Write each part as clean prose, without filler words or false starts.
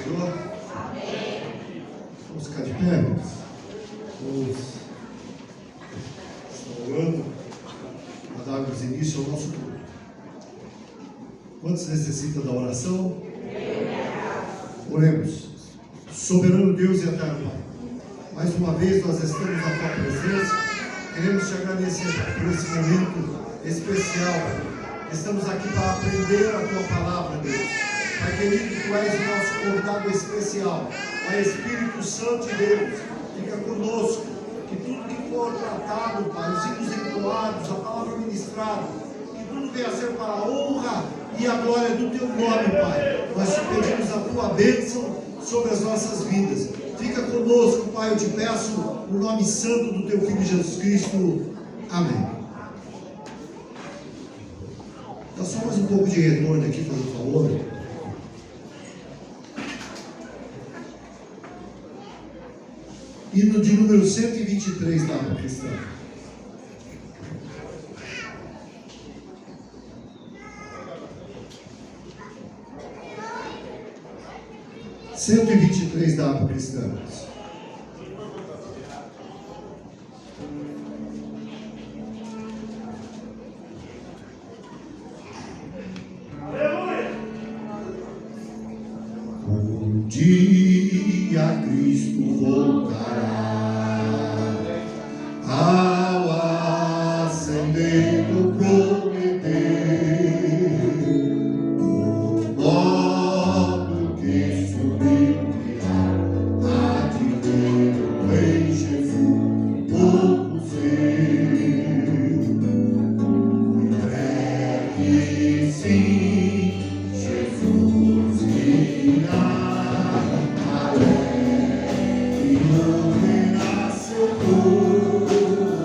Senhor? Vamos ficar de pé? Vamos estar orando para darmos início ao nosso culto. Quantos necessitam da oração? Oremos. Soberano Deus e eterno Pai, mais uma vez nós estamos na Tua presença. Queremos te agradecer por esse momento especial. Estamos aqui para aprender a Tua palavra, Deus. Pai querido, Tu és o nosso convidado especial. Pai Espírito Santo de Deus, fica conosco. Que tudo que for tratado, Pai, os hinos entoados, a palavra ministrada, que tudo venha a ser para a honra e a glória do Teu nome, Pai. Nós te pedimos a Tua bênção sobre as nossas vidas. Fica conosco, Pai, eu te peço, no nome santo do Teu Filho Jesus Cristo. Amém. Dá só mais um pouco de retorno aqui, por favor. Hino de número 123 da Harpa Cristã. (123) da Harpa Cristã. Um dia Cristo voltará ao ascender do prometer, do modo que subiu há de ver em Jesus povo seu. Entregue sim, Jesus virá. Ilumina seu povo.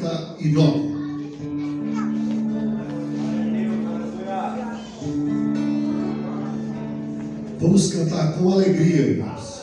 69. Vamos cantar com alegria, irmãos.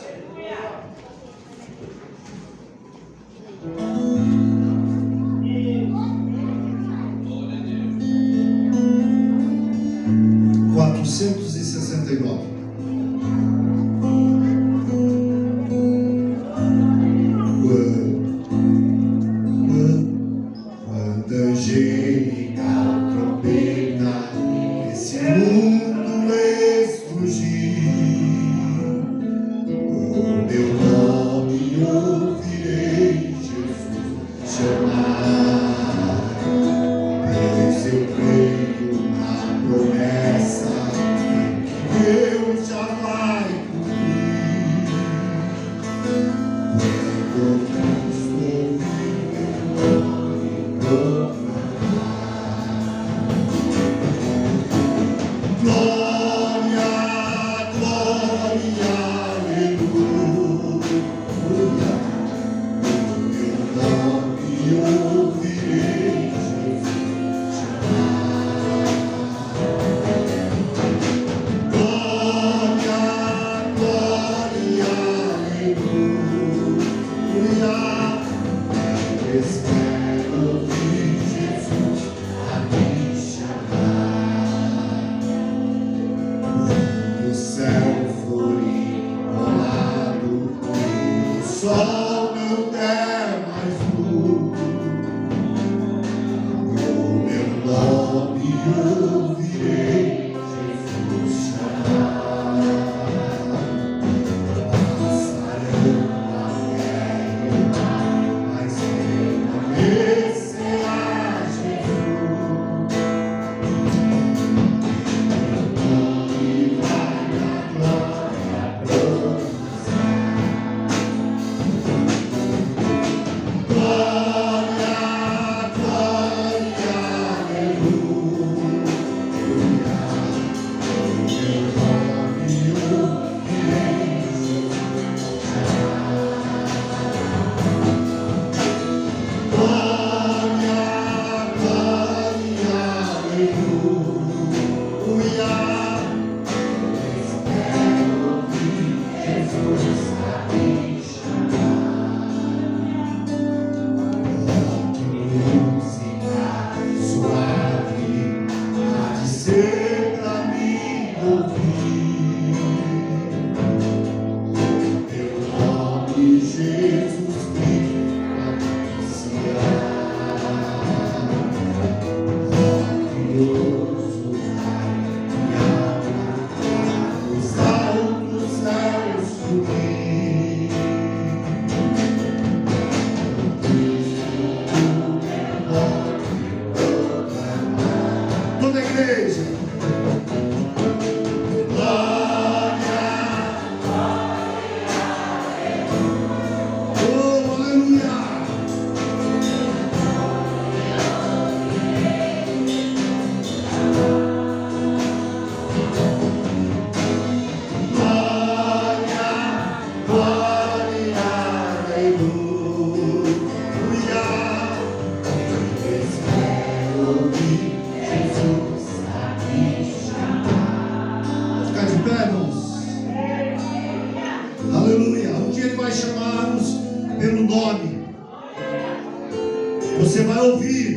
Você vai ouvir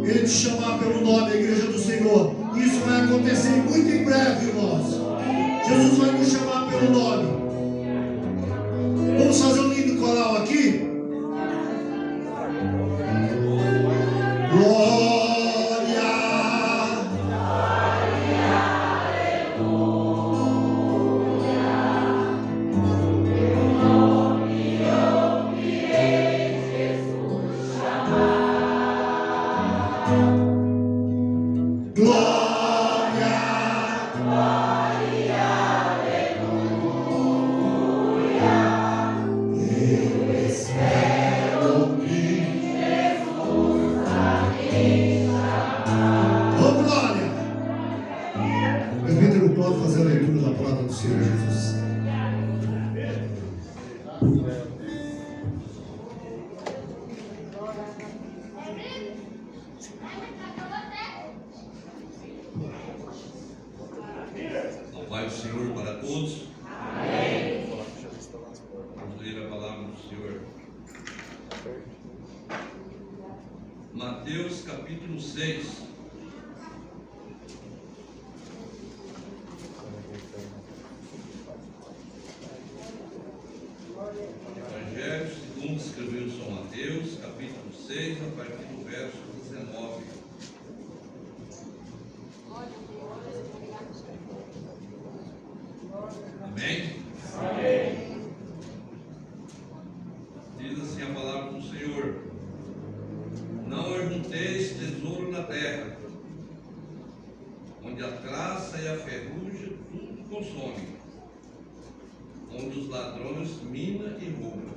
Ele te chamar pelo nome, a igreja do Senhor. Isso vai acontecer muito em breve, irmãos. Jesus vai nos chamar pelo nome. Vamos fazer um lindo coral aqui? Glória. Glória, glória, aleluia. Mateus capítulo 6. Evangelho segundo escreveu São Mateus, capítulo 6, a partir do verso 19. Amém? Amém. Diz assim a palavra do Senhor: não ajunteis tesouro na terra, onde a traça e a ferrugem tudo consomem, onde os ladrões minam e roubam.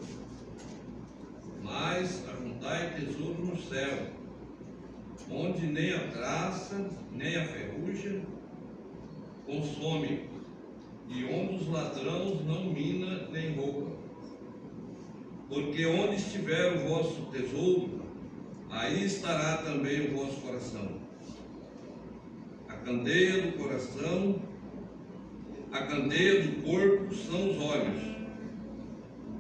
Mas ajuntai tesouro no céu, onde nem a traça nem a ferrugem consomem, e onde os ladrões não minam nem roubam. Porque onde estiver o vosso tesouro, aí estará também o vosso coração. A candeia do coração, a candeia do corpo são os olhos.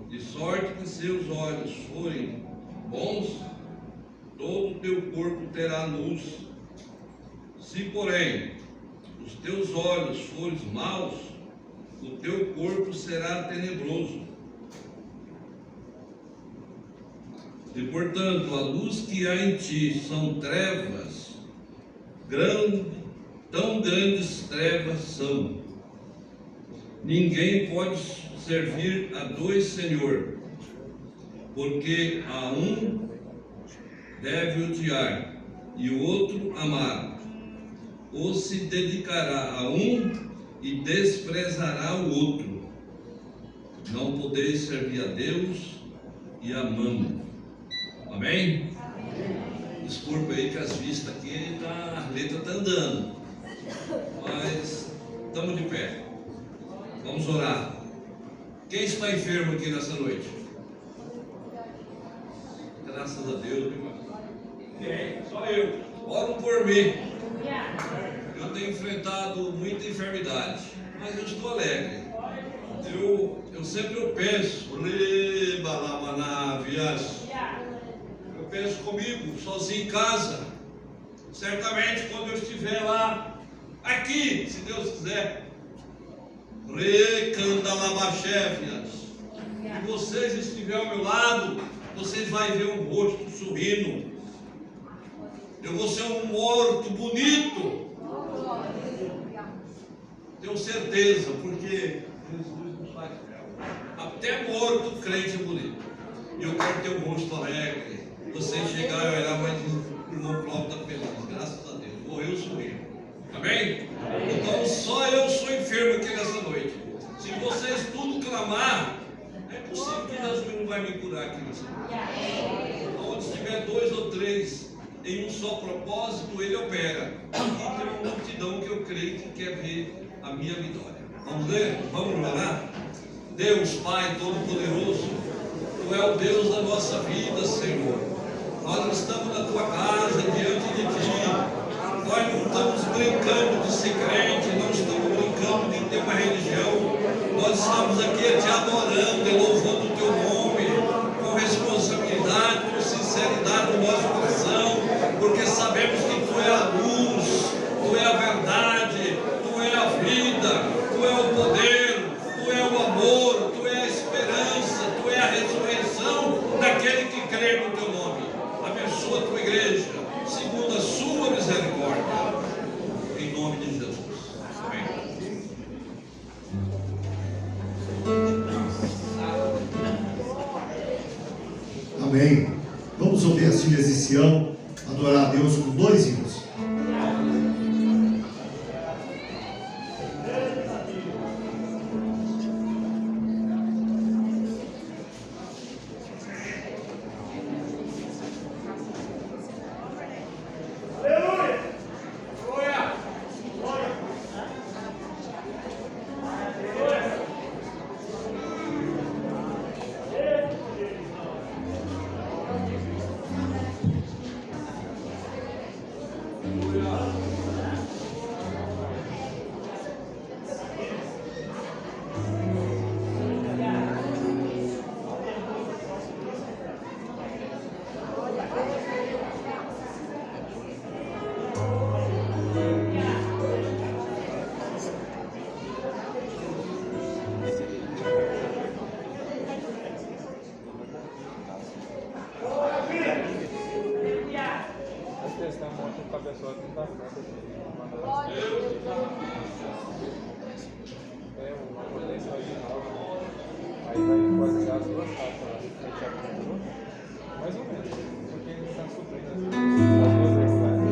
De sorte que se os olhos forem bons, todo o teu corpo terá luz. Se, porém, os teus olhos forem maus, o teu corpo será tenebroso. E, portanto, a luz que há em ti são trevas, tão grandes trevas são. Ninguém pode servir a dois senhores, porque a um deve odiar e o outro amar, ou se dedicará a um e desprezará o outro. Não podeis servir a Deus e a Mamon. Amém? Desculpa aí que as vistas aqui, a letra está andando, mas estamos de pé. Vamos orar. Quem está enfermo aqui nessa noite? Graças a Deus, meu irmão. Quem? Só eu. Oram por mim. Eu tenho enfrentado muita enfermidade, mas eu estou alegre. Eu sempre penso, eu penso comigo, sozinho em casa. Certamente quando eu estiver lá, aqui, se Deus quiser, e vocês estiverem ao meu lado, vocês vão ver um rosto sorrindo. Eu vou ser um morto bonito. Tenho certeza, porque Jesus nos faz até morto crente é bonito. E eu quero ter um rosto alegre. Você chegar e olhar, mas o irmão Cláudio está feliz, graças a Deus, morreu sorrindo. Amém? Então só eu sou enfermo aqui nessa noite. Se vocês tudo clamar, é possível que Jesus não vai me curar aqui nessa noite. Onde estiver 2 ou 3 em um só propósito, Ele opera. E tem uma multidão que eu creio que quer ver a minha vitória. Vamos ler? Vamos orar? Deus Pai Todo-Poderoso, Tu é o Deus da nossa vida, Senhor. Nós não estamos na Tua casa, diante de Ti. Nós não estamos brincando de ser crente, não estamos brincando de ter uma religião. Nós estamos aqui te adorando e louvando o Teu nome, com responsabilidade, com sinceridade no nosso coração, porque sabemos que Tu é a luz, Tu é a verdade, Tu é a vida, Tu é o poder, Tu é o amor, Tu é a esperança, Tu é a ressurreição daquele que crê no Teu nome. Abençoa a Tua igreja, segundo a Sua misericórdia, em nome de Jesus. Amém. Amém. Vamos ouvir as filhas de Sião, adorar a Deus com 2 hinos. Aí vai basear as duas taxas lá, frente à compra, mais ou menos, porque ele está suprindo as duas necessidades.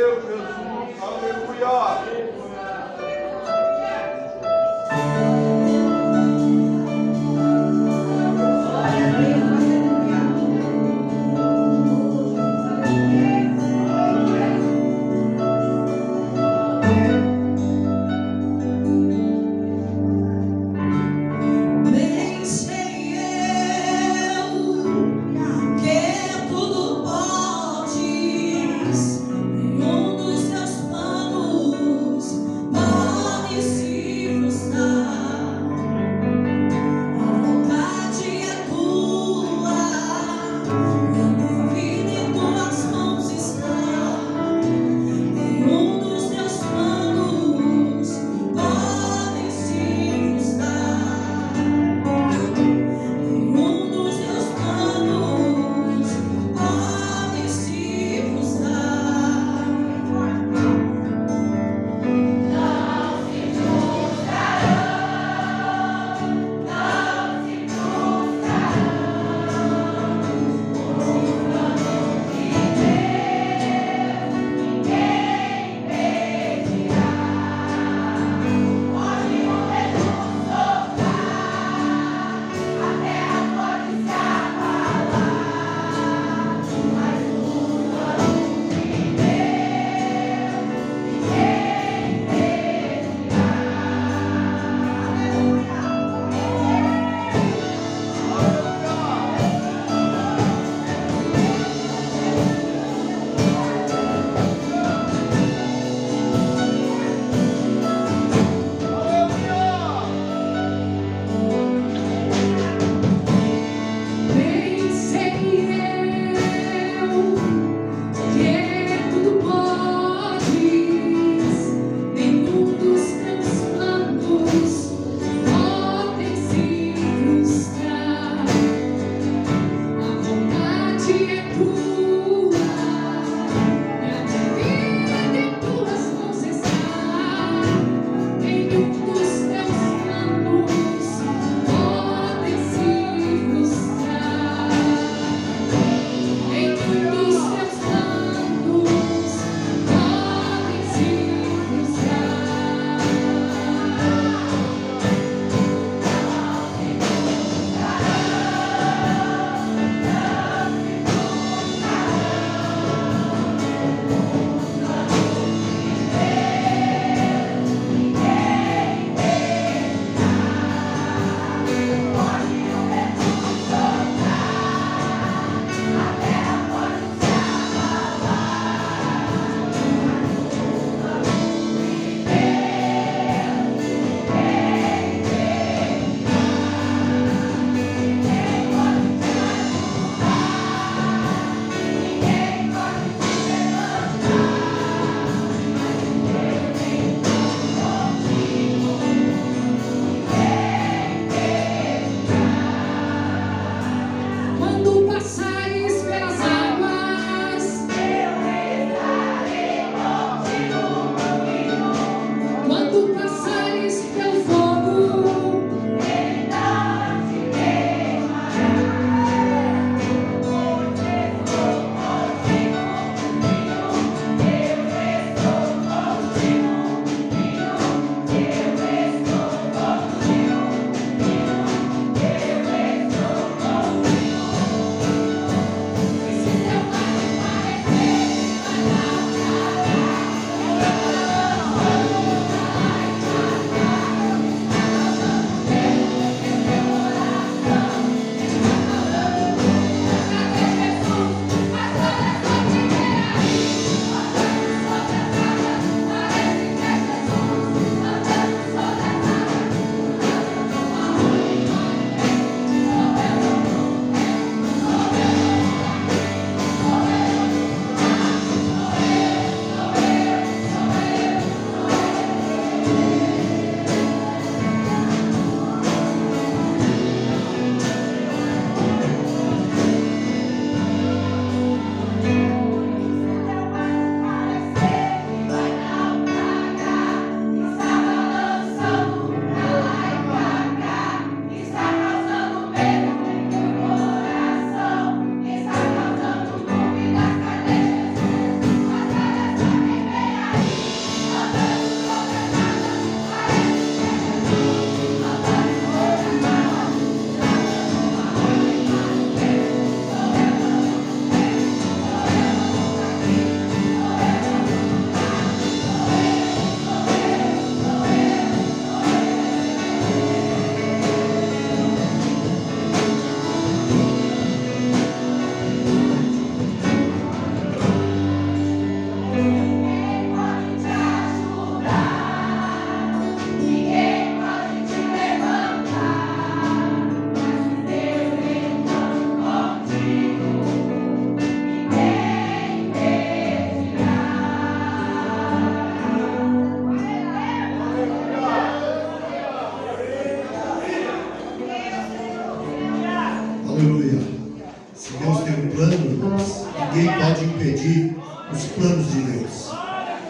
Deus, Jesus. Aleluia. Nenhum dos seus planos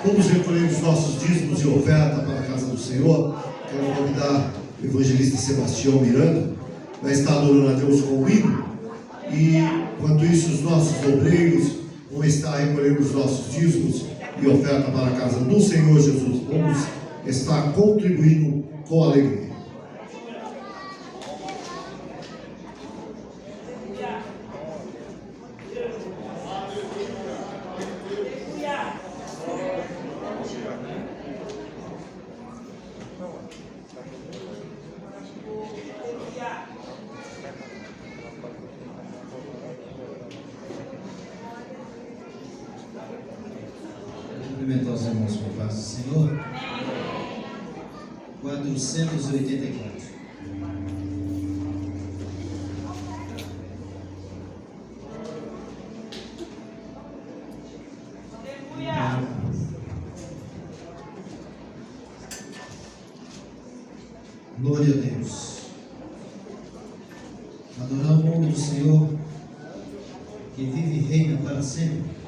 Vamos recolher os nossos dízimos e oferta para a casa do Senhor. Quero convidar o evangelista Sebastião Miranda, vai estar adorando a Deus com o hino. E, enquanto isso, os nossos obreiros vão estar recolhendo os nossos dízimos e oferta para a casa do Senhor Jesus. Vamos estar contribuindo com alegria. Cumprimentar os irmãos com a paz do Senhor. 484. Glória a Deus. Adorar o nome do Senhor, que vive e reina para sempre.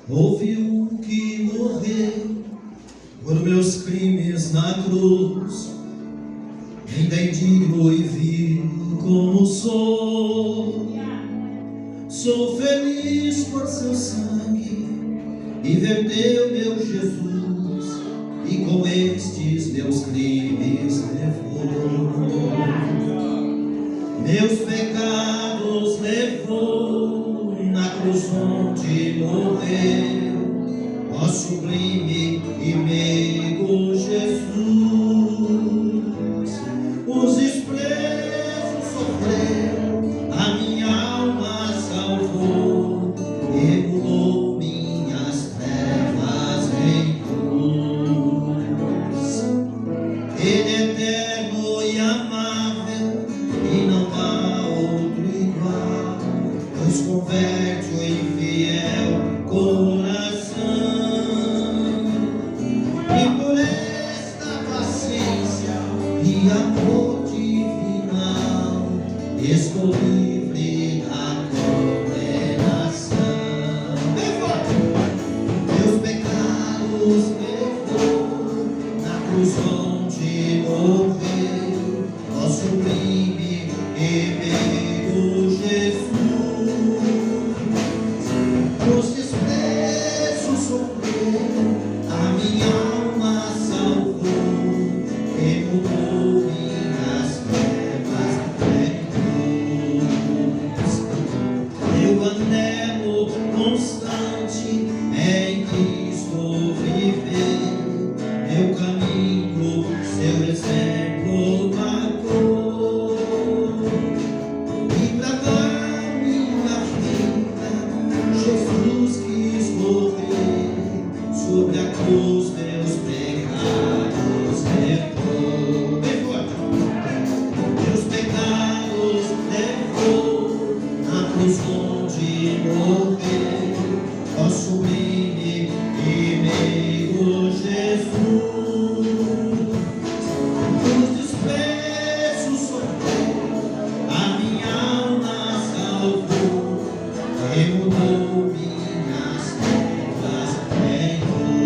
Houve um que morreu por meus crimes na cruz, ainda indigno e vil como sou. Sou feliz por seu sangue e verteu meu Jesus, e com estes meus crimes levou. Meus pecados levou na cruz onde morreu, ó sublime e meigo Jesus. Os desprezos sofreu, a minha alma salvou, regulou minhas trevas em cruz. Ele é eterno e amável, e não há outro igual, pois converte o infiel coração. E por esta paciência e amor divinal, estou livre da condenação. Bem forte! Meus pecados levou na cruz onde morreu, ó sublime e meigo Jesus. Os desprezos sofreu, a minha alma salvou, remudou minhas trevas em cruz. Meu anelo constante é em Cristo viver, meu caminho, seu exemplo marcou. E pra dar minha vida, Jesus quis morrer, sobre a cruz meus pecados levou. Bem forte! Meus pecados levou na cruz onde morreu, ó sublime e meigo Jesus. Os desprezos sofreu, a minha alma salvou, remudou minhas trevas em cruz.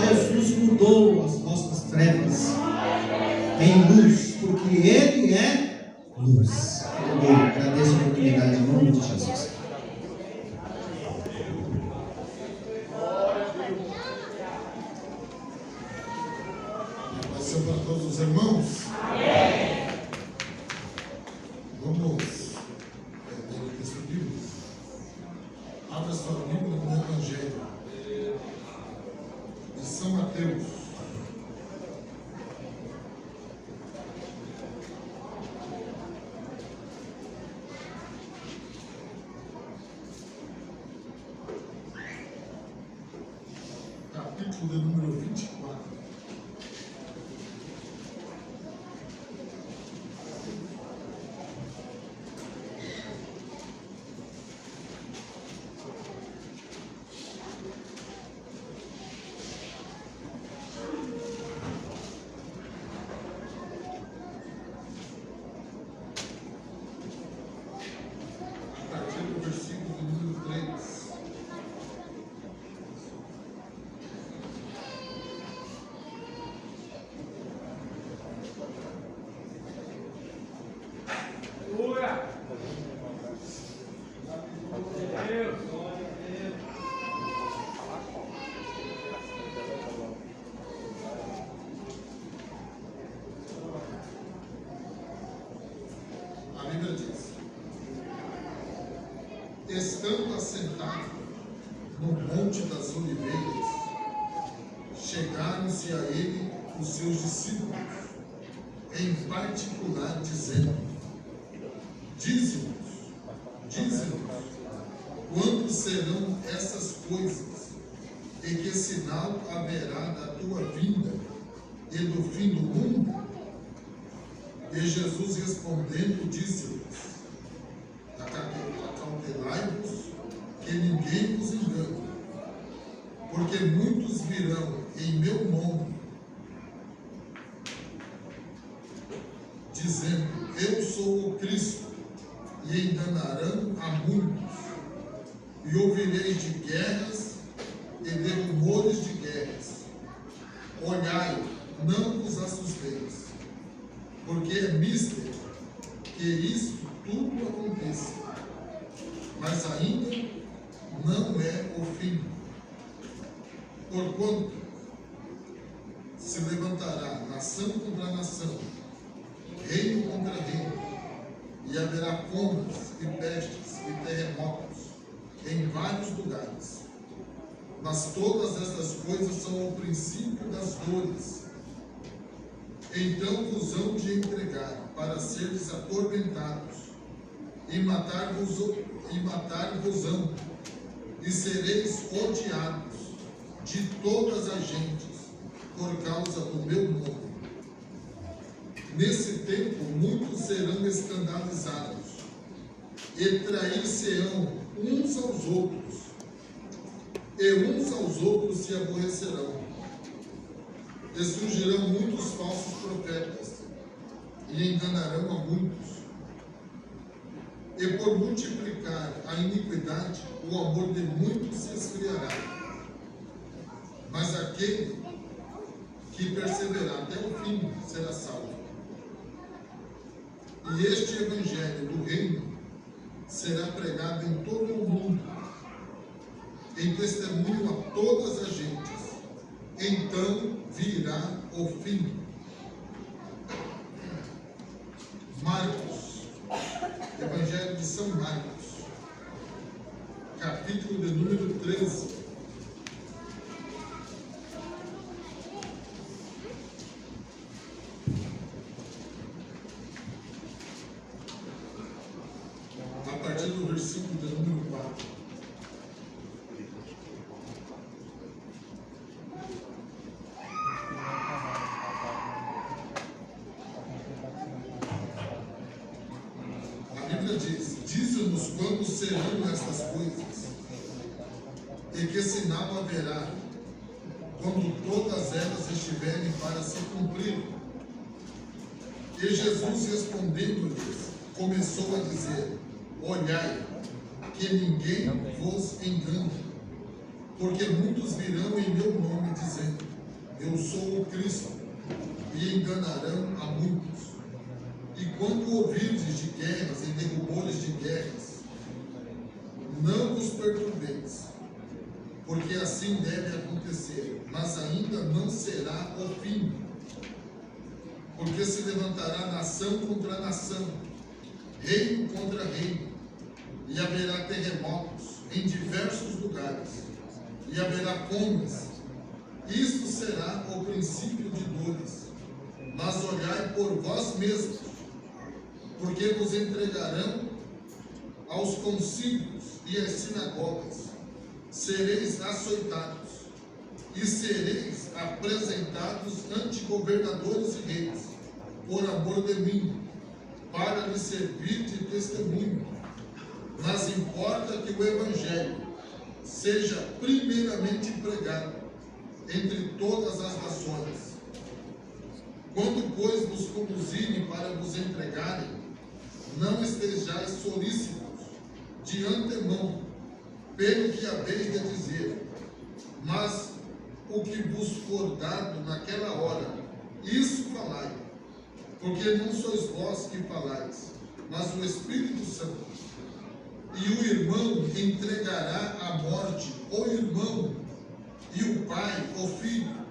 Jesus mudou as nossas trevas em luz, porque Ele é luz. Eu agradeço a oportunidade em nome de Jesus. Passou para todos os irmãos? Vamos ler o texto bíblico. Abra sua Bíblia no Evangelho de São Mateus. Capítulo de número 24. estando assentado no Monte das Oliveiras, chegaram-se a ele os seus discípulos, em particular, dizendo: Dize-nos, quando serão essas coisas, e que sinal haverá da tua vinda e do fim do mundo? E Jesus respondendo, disse-lhes: Acautelai-vos, que ninguém vos engane, porque muitos virão em meu nome, dizendo: Eu sou o Cristo, e enganarão a muitos. E ouvireis de guerras e de rumores de guerras. Olhai, não vos assusteis, porque é mister que isto tudo aconteça, mas ainda não é o fim. Porquanto se levantará nação contra nação, reino contra reino, e haverá fomes e pestes e terremotos em vários lugares. Mas todas estas coisas são o princípio das dores. Então vos hão de entregar para seres atormentados, e matar-vos-ão, e sereis odiados de todas as gentes por causa do meu nome. Nesse tempo muitos serão escandalizados, e trair-se-ão uns aos outros, e uns aos outros se aborrecerão. E surgirão muitos falsos profetas, e enganarão a muitos. E por multiplicar a iniquidade, o amor de muitos se esfriará. Mas aquele que perseverar até o fim será salvo. E este evangelho do reino será pregado em todo o mundo, em testemunho a todas as gentes. Então virá o fim. Marcos, Evangelho de São Marcos, capítulo de número 13. A partir do versículo de número 4. Dize-nos quando serão estas coisas, e que sinal haverá quando todas elas estiverem para se cumprir. E Jesus respondendo-lhes, começou a dizer: Olhai, que ninguém vos engane, porque muitos virão em meu nome dizendo: Eu sou o Cristo, e enganarão a muitos. E quando ouvirdes de guerras e de rumores de guerras, não vos perturbeis, porque assim deve acontecer, mas ainda não será o fim. Porque se levantará nação contra nação, reino contra reino, e haverá terremotos em diversos lugares, e haverá fomes. Isto será o princípio de dores. Mas olhai por vós mesmos, porque vos entregarão aos concílios e às sinagogas, sereis açoitados, e sereis apresentados ante governadores e reis, por amor de mim, para lhes servir de testemunho. Mas importa que o Evangelho seja primeiramente pregado entre todas as nações. Quando, pois, vos conduzirem para vos entregarem, não estejais solícitos de antemão pelo que haveis de dizer, mas o que vos for dado naquela hora, isso falai, porque não sois vós que falais, mas o Espírito Santo. E o irmão entregará à morte o irmão, e o pai o filho.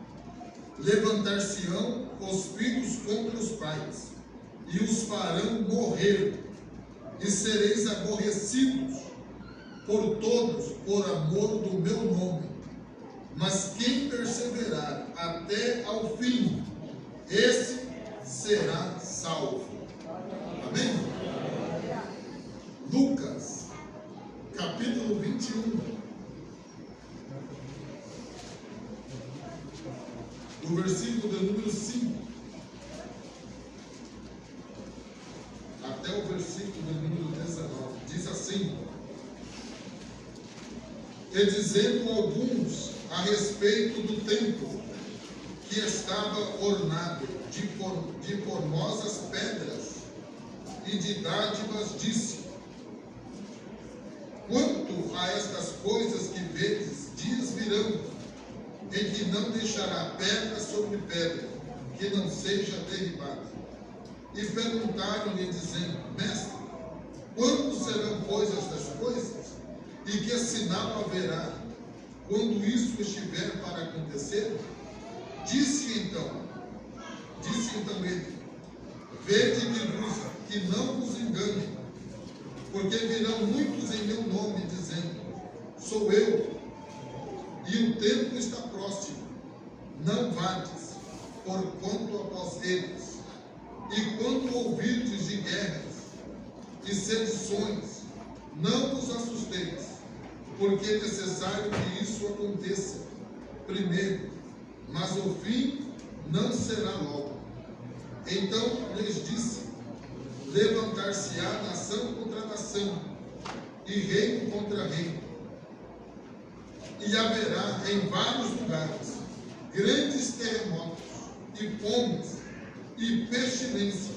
Levantar-se-ão os filhos contra os pais, e os farão morrer, e sereis aborrecidos por todos, por amor do meu nome. Mas quem perseverar até ao fim, esse será salvo. Amém? Lucas, capítulo 21, o versículo de número 5, até o versículo de número 19, diz assim: e dizendo alguns a respeito do templo, que estava ornado de formosas pedras e de dádivas, disse: quanto a estas coisas que vedes, dias virão, em que não deixará pedra sobre pedra, que não seja derribada. E perguntaram-lhe, dizendo: mestre, quando serão, pois, estas coisas? E que sinal haverá quando isso estiver para acontecer? Disse então ele: vede que não vos engane, porque virão muitos em meu nome, dizendo: sou eu, e o tempo está próximo. Não vades, porquanto após eles. E quando ouvirdes de guerras e sedições, não vos assusteis, porque é necessário que isso aconteça primeiro, mas o fim não será logo. Então lhes disse: levantar-se-á nação contra nação, e reino contra reino, e haverá em vários lugares grandes terremotos, e fomes, e pestilências.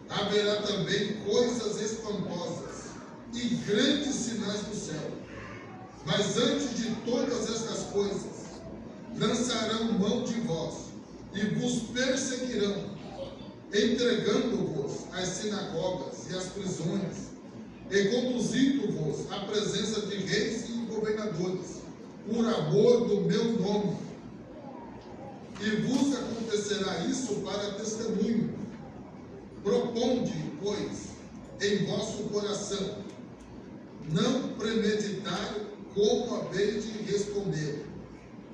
Haverá também coisas espantosas e grandes sinais do céu. Mas antes de todas estas coisas, lançarão mão de vós e vos perseguirão, entregando-vos às sinagogas e às prisões, e conduzindo-vos à presença de reis e governadores, por amor do meu nome. E vos acontecerá isso para testemunho. Proponde, pois, em vosso coração, não premeditar como haveis de responder,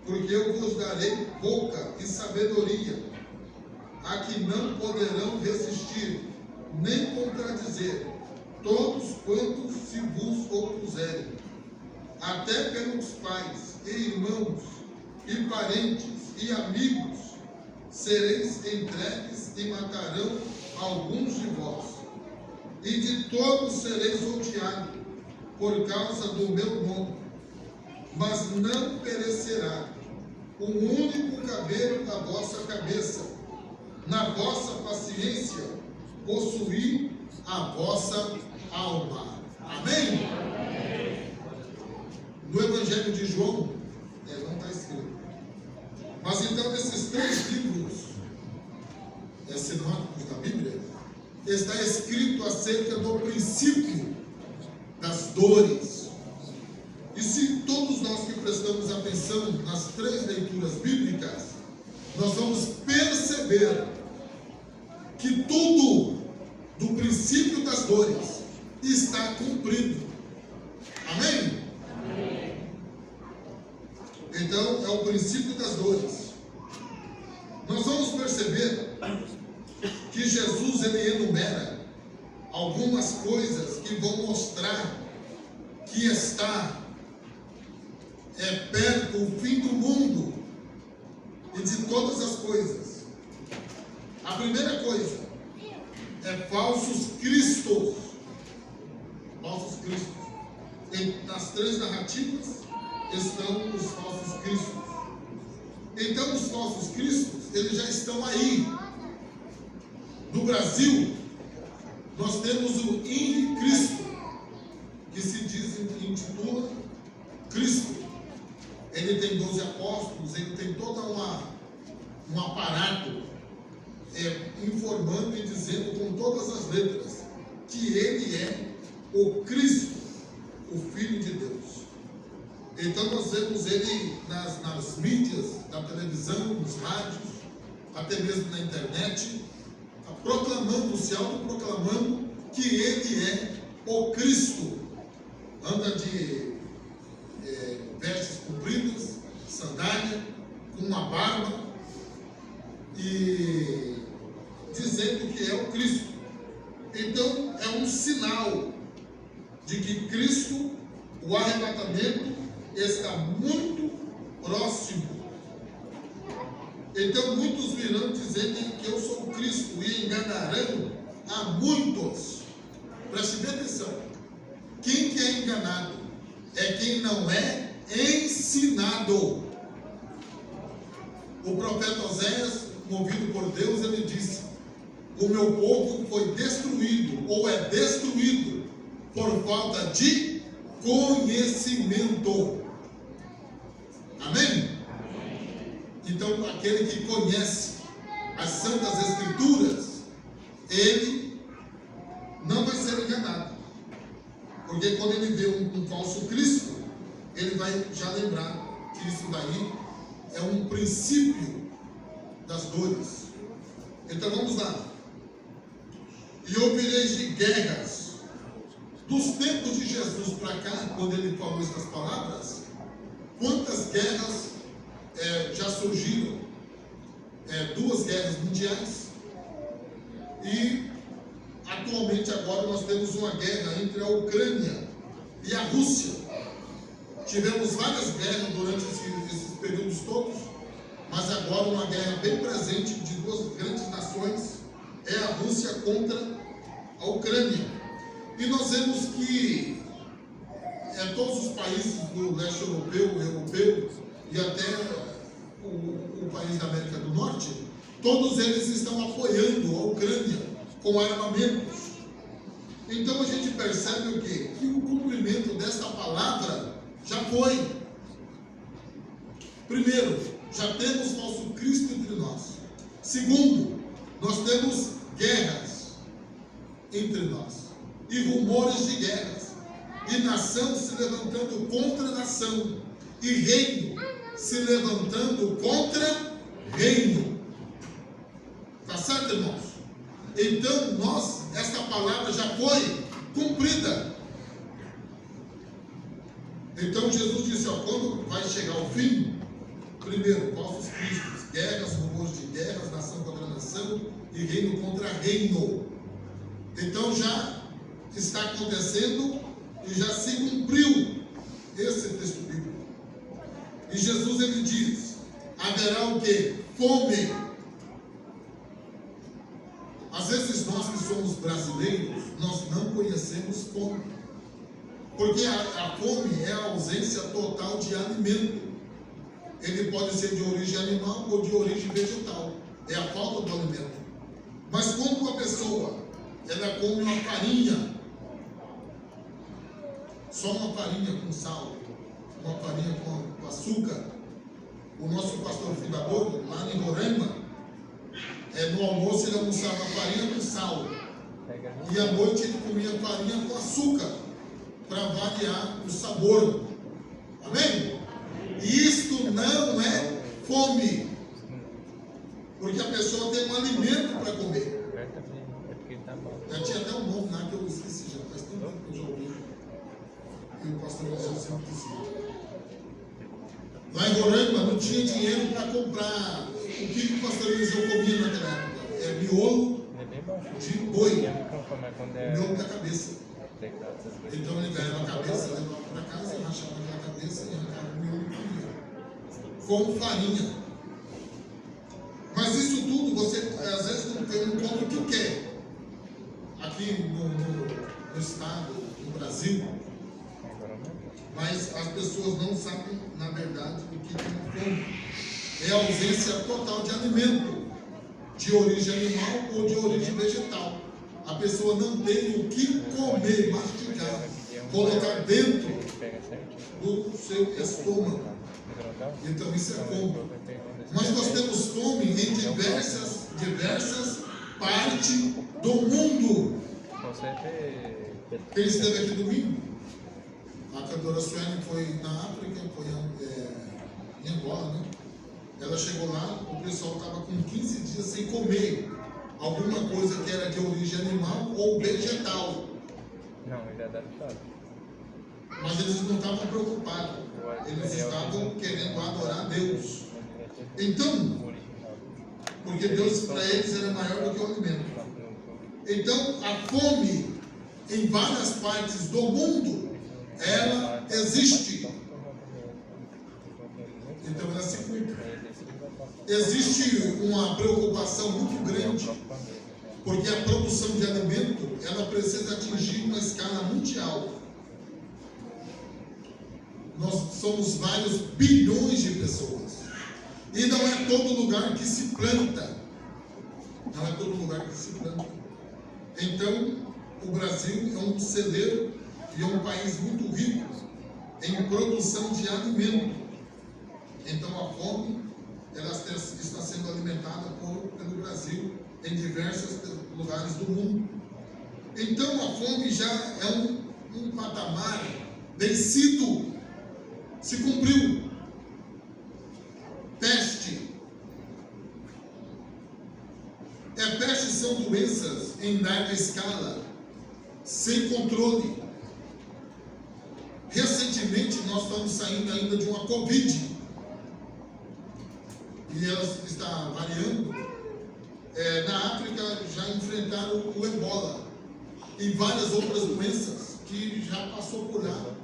porque eu vos darei boca e sabedoria, a que não poderão resistir, nem contradizer, todos quantos se vos opuserem. Até pelos pais e irmãos e parentes e amigos sereis entregues, e matarão alguns de vós, e de todos sereis odiados por causa do meu nome. Mas não perecerá um único cabelo da vossa cabeça. Na vossa paciência possuí a vossa alma. Amém? No Evangelho de João, não está escrito. Mas então, nesses 3 livros sinóticos da Bíblia, está escrito acerca do princípio das dores. E se todos nós que prestamos atenção nas 3 leituras bíblicas, nós vamos perceber que tudo do princípio das dores está cumprido. Amém? Então, é o princípio das dores. Nós vamos perceber que Jesus, ele enumera algumas coisas que vão mostrar que está perto o fim do mundo e de todas as coisas. A primeira coisa é falsos cristos. Falsos cristos. Nas 3 narrativas estão os falsos cristos. Então, os falsos cristos, eles já estão aí. No Brasil, nós temos o Henrique Cristo, que se intitula Cristo. Ele tem 12 apóstolos, ele tem todo um aparato informando e dizendo com todas as letras que ele é o Cristo, o Filho de Deus. Então nós vemos ele nas mídias, na televisão, nos rádios, até mesmo na internet, proclamando, se autoproclamando que ele é o Cristo. anda de vestes compridas, sandália, com uma barba, e dizendo que é o Cristo. Então é um sinal de que Cristo, o arrebatamento, está muito próximo. Então muitos virão dizendo que eu sou o Cristo e enganarão a muitos. Preste bem atenção. Quem que é enganado? É quem não é ensinado. O profeta Oséias, movido por Deus, ele disse: o meu povo foi destruído, ou é destruído, por falta de conhecimento. Amém? Então, aquele que conhece as Santas Escrituras, ele não vai ser enganado. Porque quando ele vê um falso Cristo, ele vai já lembrar que isso daí é um princípio das dores. Então vamos lá. E ouvireis de guerras. Dos tempos de Jesus para cá, quando ele falou essas palavras, quantas guerras já surgiram? 2 guerras mundiais. E atualmente agora nós temos uma guerra entre a Ucrânia e a Rússia. Tivemos várias guerras durante esses períodos todos, mas agora uma guerra bem presente de 2 grandes nações é a Rússia contra a Ucrânia. E nós vemos que todos os países do leste europeu e até o país da América do Norte, todos eles estão apoiando a Ucrânia com armamentos. Então a gente percebe o quê? Que o cumprimento desta palavra já foi. Primeiro, já temos falso Cristo entre nós. Segundo, nós temos guerras entre nós e rumores de guerras, e nação se levantando contra nação, e reino se levantando contra reino. Tá certo, irmãos? Então esta palavra já foi cumprida. Então Jesus disse: quando vai chegar o fim, primeiro, falsos cristos, guerras, rumores de guerras, nação contra nação e reino contra reino. Então já está acontecendo e já se cumpriu esse texto bíblico. E Jesus, ele diz: haverá o quê? Fome. Às vezes nós que somos brasileiros, nós não conhecemos fome. Porque a fome é a ausência total de alimento. Ele pode ser de origem animal ou de origem vegetal. É a falta do alimento. Mas quando uma pessoa, ela come uma farinha, só uma farinha com sal, uma farinha com açúcar, o nosso pastor fundador, lá em Roraima, no almoço ele almoçava farinha com sal, e à noite ele comia farinha com açúcar, para variar o sabor. Amém? E isto não é fome, porque a pessoa tem um alimento para comer. Já tinha até um nome lá que eu esqueci, já faz tanto tempo que eu já ouvi, e o pastor Jesus sempre dizia. Lá em Roraima não tinha dinheiro para comprar. O que o pastor Eliseu comia naquela época? Miolo de boi, miolo da cabeça. Então ele ganhava a cabeça, levava para casa, rachava aquela cabeça e arrancava o miolo com farinha. Mas isso tudo, você às vezes não come o que quer. Aqui no estado, no Brasil, mas as pessoas não sabem, na verdade, o que é fome. É a ausência total de alimento, de origem animal ou de origem vegetal. A pessoa não tem o que comer, mastigar, colocar dentro do seu estômago. Então isso é fome. Mas nós temos fome em diversas partes do mundo. Quem esteve aqui domingo? A cantora Suene foi na África, foi em Angola, né? Ela chegou lá, o pessoal estava com 15 dias sem comer alguma coisa que era de origem animal ou vegetal. Não, ele é adaptado. Mas eles não estavam preocupados. Eles estavam querendo adorar a Deus. Então, porque Deus para eles era maior do que o alimento. Então, a fome em várias partes do mundo, ela existe. Então, ela se cumpre. Existe uma preocupação muito grande, porque a produção de alimento, ela precisa atingir uma escala mundial. Nós somos vários bilhões de pessoas. E não é todo lugar que se planta. Não é todo lugar que se planta. Então, o Brasil é um celeiro e é um país muito rico em produção de alimento. Então, a fome, ela está sendo alimentada pelo Brasil em diversos lugares do mundo. Então, a fome já é um patamar vencido. Se cumpriu. Peste. Peste são doenças em larga escala, sem controle. Recentemente nós estamos saindo ainda de uma Covid. E ela está variando. Na África já enfrentaram o Ebola e várias outras doenças que já passou por lá.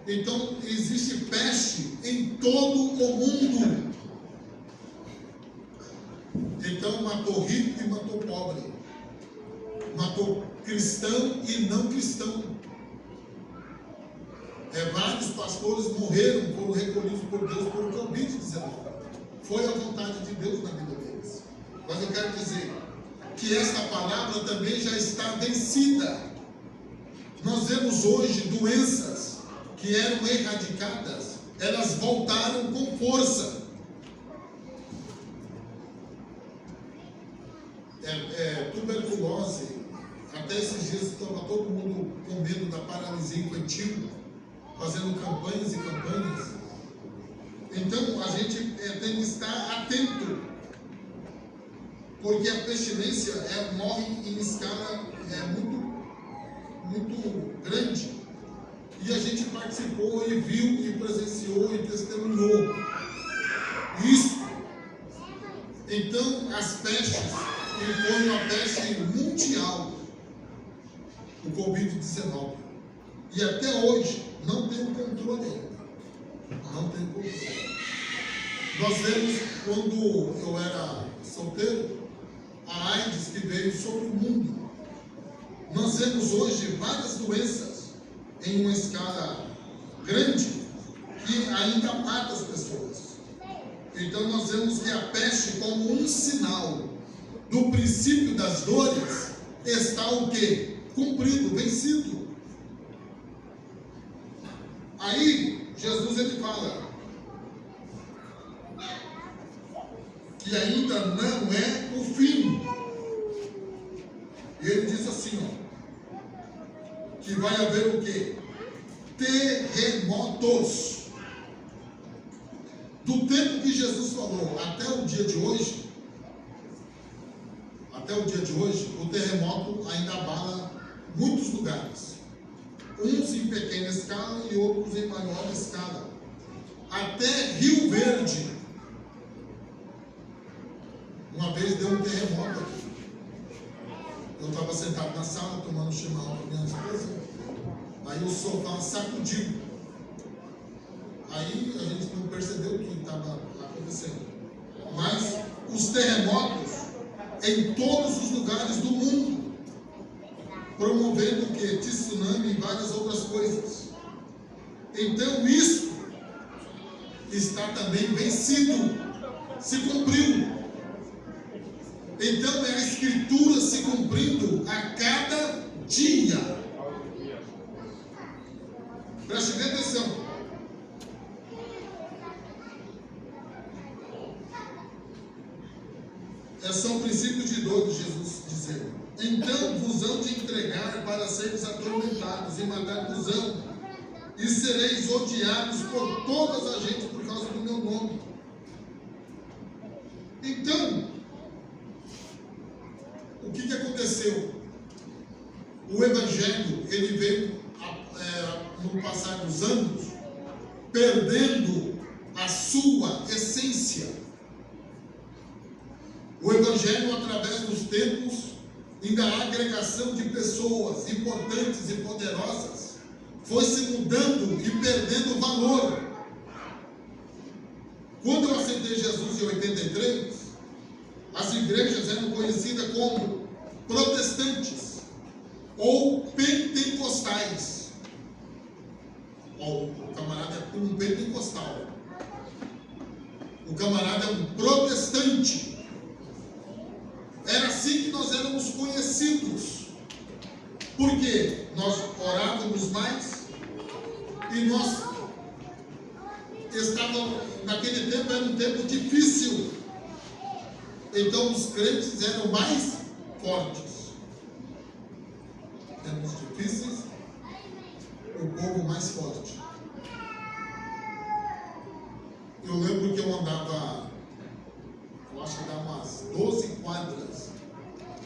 Então, existe peste em todo o mundo. Então, matou rico e matou pobre. Matou cristão e não cristão. Vários pastores morreram, foram recolhidos por Deus por Covid-19. Foi a vontade de Deus na vida deles. Mas eu quero dizer que esta palavra também já está vencida. Nós vemos hoje doenças que eram erradicadas, elas voltaram com força. Tuberculose, até esses dias estava todo mundo com medo da paralisia infantil, fazendo campanhas e campanhas. Então a gente tem que estar atento, porque a pestilência morre em escala muito grande. E a gente participou e viu e presenciou e testemunhou isso. Então as pestes, ele foi uma peste mundial, o Covid-19. E até hoje não tem o controle ainda. Não tem controle. Nós vemos quando eu era solteiro, a AIDS que veio sobre o mundo. Nós vemos hoje várias doenças em uma escala grande que ainda mata as pessoas. Então nós vemos que a peste, como um sinal do princípio das dores, está o quê? Cumprido, vencido. Aí Jesus ele fala que ainda não é o fim. E ele diz assim, que vai haver o quê? Terremotos. Do tempo que Jesus falou até o dia de hoje, o terremoto ainda abala muitos lugares. Uns em pequena escala e outros em maior escala. Até Rio Verde. Uma vez deu um terremoto aqui. Eu estava sentado na sala tomando chimarrão com a minha esposa. Aí o sofá sacudiu. Aí a gente não percebeu o que estava acontecendo. Mas os terremotos em todos os lugares do mundo, promovendo o quê? Tsunami e várias outras coisas. Então isso está também vencido, se cumpriu. Então é a Escritura se cumprindo a cada dia. Preste bem atenção. São princípios de dor de Jesus dizendo: então vos hão de entregar para seres atormentados e matar-vos-ão, e sereis odiados por todas as gentes por causa do meu nome. Então, o que aconteceu? O Evangelho, ele veio no passar dos anos, perdendo a sua essência. O Evangelho, através dos tempos e da agregação de pessoas importantes e poderosas, foi se mudando e perdendo valor. Quando eu aceitei Jesus em 83, as igrejas eram conhecidas como protestantes ou pentecostais. O camarada é um pentecostal. O camarada é um protestante. Era assim que nós éramos conhecidos. Porque nós orávamos mais e nós estávamos, naquele tempo era um tempo difícil. Então os crentes eram mais fortes. Tempos difíceis, o povo mais forte. Eu lembro que eu andava, eu acho que dá umas 12 quadras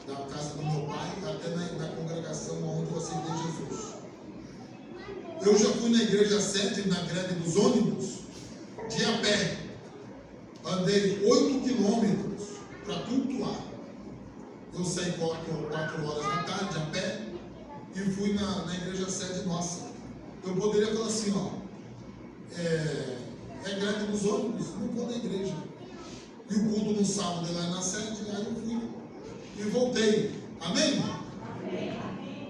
da casa do meu pai até na congregação onde eu aceitei Jesus. Eu já fui na igreja sede, na greve dos ônibus, de a pé. Andei 8 quilômetros para cultuar. Eu saí 4 horas da tarde a pé e fui na igreja sede nossa. Eu poderia falar assim, ó, é greve dos ônibus, não vou na igreja. E o culto no sábado lá na sede, aí eu fui e voltei. Amém? Amém.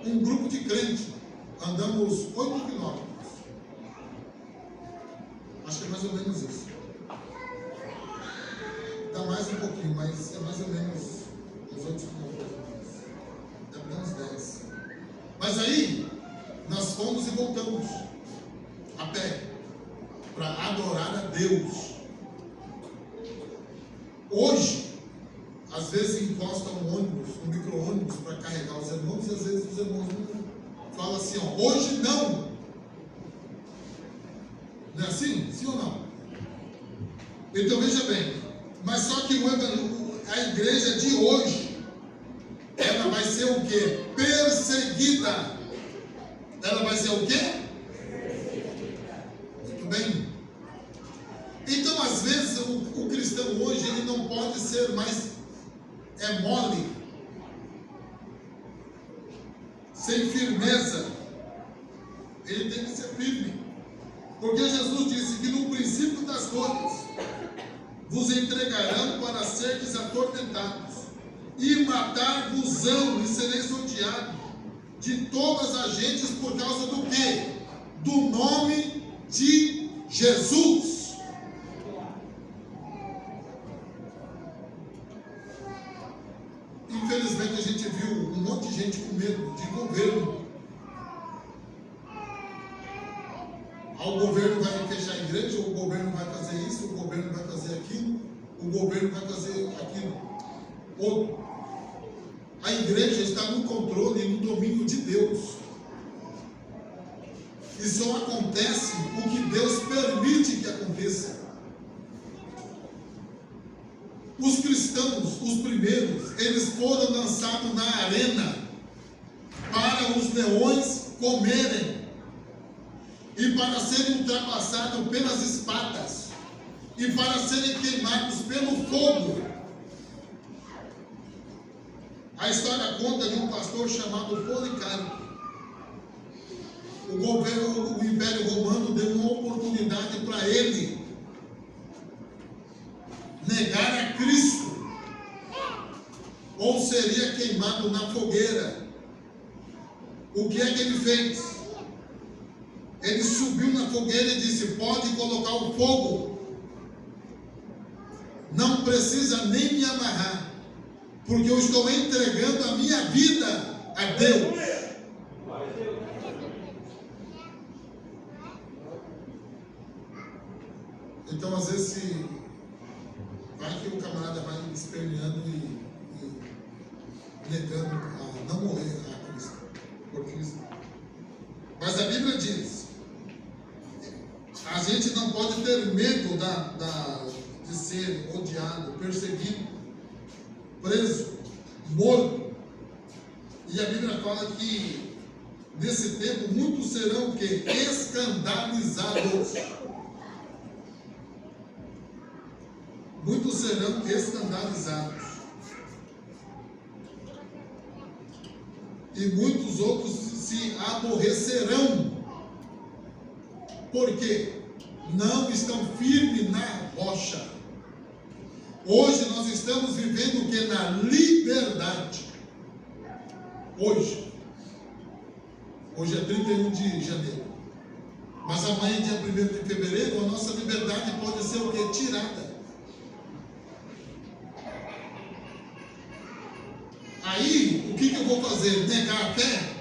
Um grupo de crentes, andamos 8 quilômetros. Acho que é mais ou menos isso. Dá mais um pouquinho, mas é mais ou menos uns 8 quilômetros. Deve dar uns 10. Mas aí, nós fomos e voltamos a pé para adorar a Deus. Hoje, às vezes encosta um ônibus, um micro-ônibus para carregar os irmãos, e às vezes os irmãos não falam assim, ó, hoje não. Não é assim? Sim ou não? Então veja bem, mas só que a igreja de hoje, ela vai ser o quê? Perseguida. Ela vai ser o quê? Muito bem. Então, às vezes, o cristão hoje, ele não pode ser mais mole, sem firmeza. Ele tem que ser firme. Porque Jesus disse que no princípio das dores vos entregarão para seres atormentados, e matar-vos-ão, e sereis odiados de todas as gentes por causa do quê? Do nome de Jesus. Infelizmente a gente viu um monte de gente com medo de governo. O governo vai fechar a igreja, o governo vai fazer isso, o governo vai fazer aquilo, o governo vai fazer aquilo. Outro. A igreja está no controle e no domínio de Deus. E só acontece o que Deus permite que aconteça. Os cristãos, os primeiros, eles foram lançados na arena para os leões comerem e para serem ultrapassados pelas espadas e para serem queimados pelo fogo. A história conta de um pastor chamado Policarpo. O Império Romano deu uma oportunidade para ele negar a Cristo, ou seria queimado na fogueira. O que é que ele fez? Ele subiu na fogueira e disse: pode colocar o fogo, não precisa nem me amarrar, porque eu estou entregando a minha vida a Deus. Então, às vezes, vai que o camarada vai esperneando e negando a não morrer a Cristo, por Cristo. Mas a Bíblia diz: a gente não pode ter medo de ser odiado, perseguido, preso, morto. E a Bíblia fala que nesse tempo, muitos serão o quê? Escandalizados. Muitos serão escandalizados. E muitos outros se aborrecerão. Por quê? Não estão firmes na rocha. Hoje nós estamos vivendo o que? Na liberdade. Hoje é 31 de janeiro. Mas amanhã, dia 1º de fevereiro, a nossa liberdade pode ser o que? Tirada. Aí, o que eu vou fazer? Negar a fé?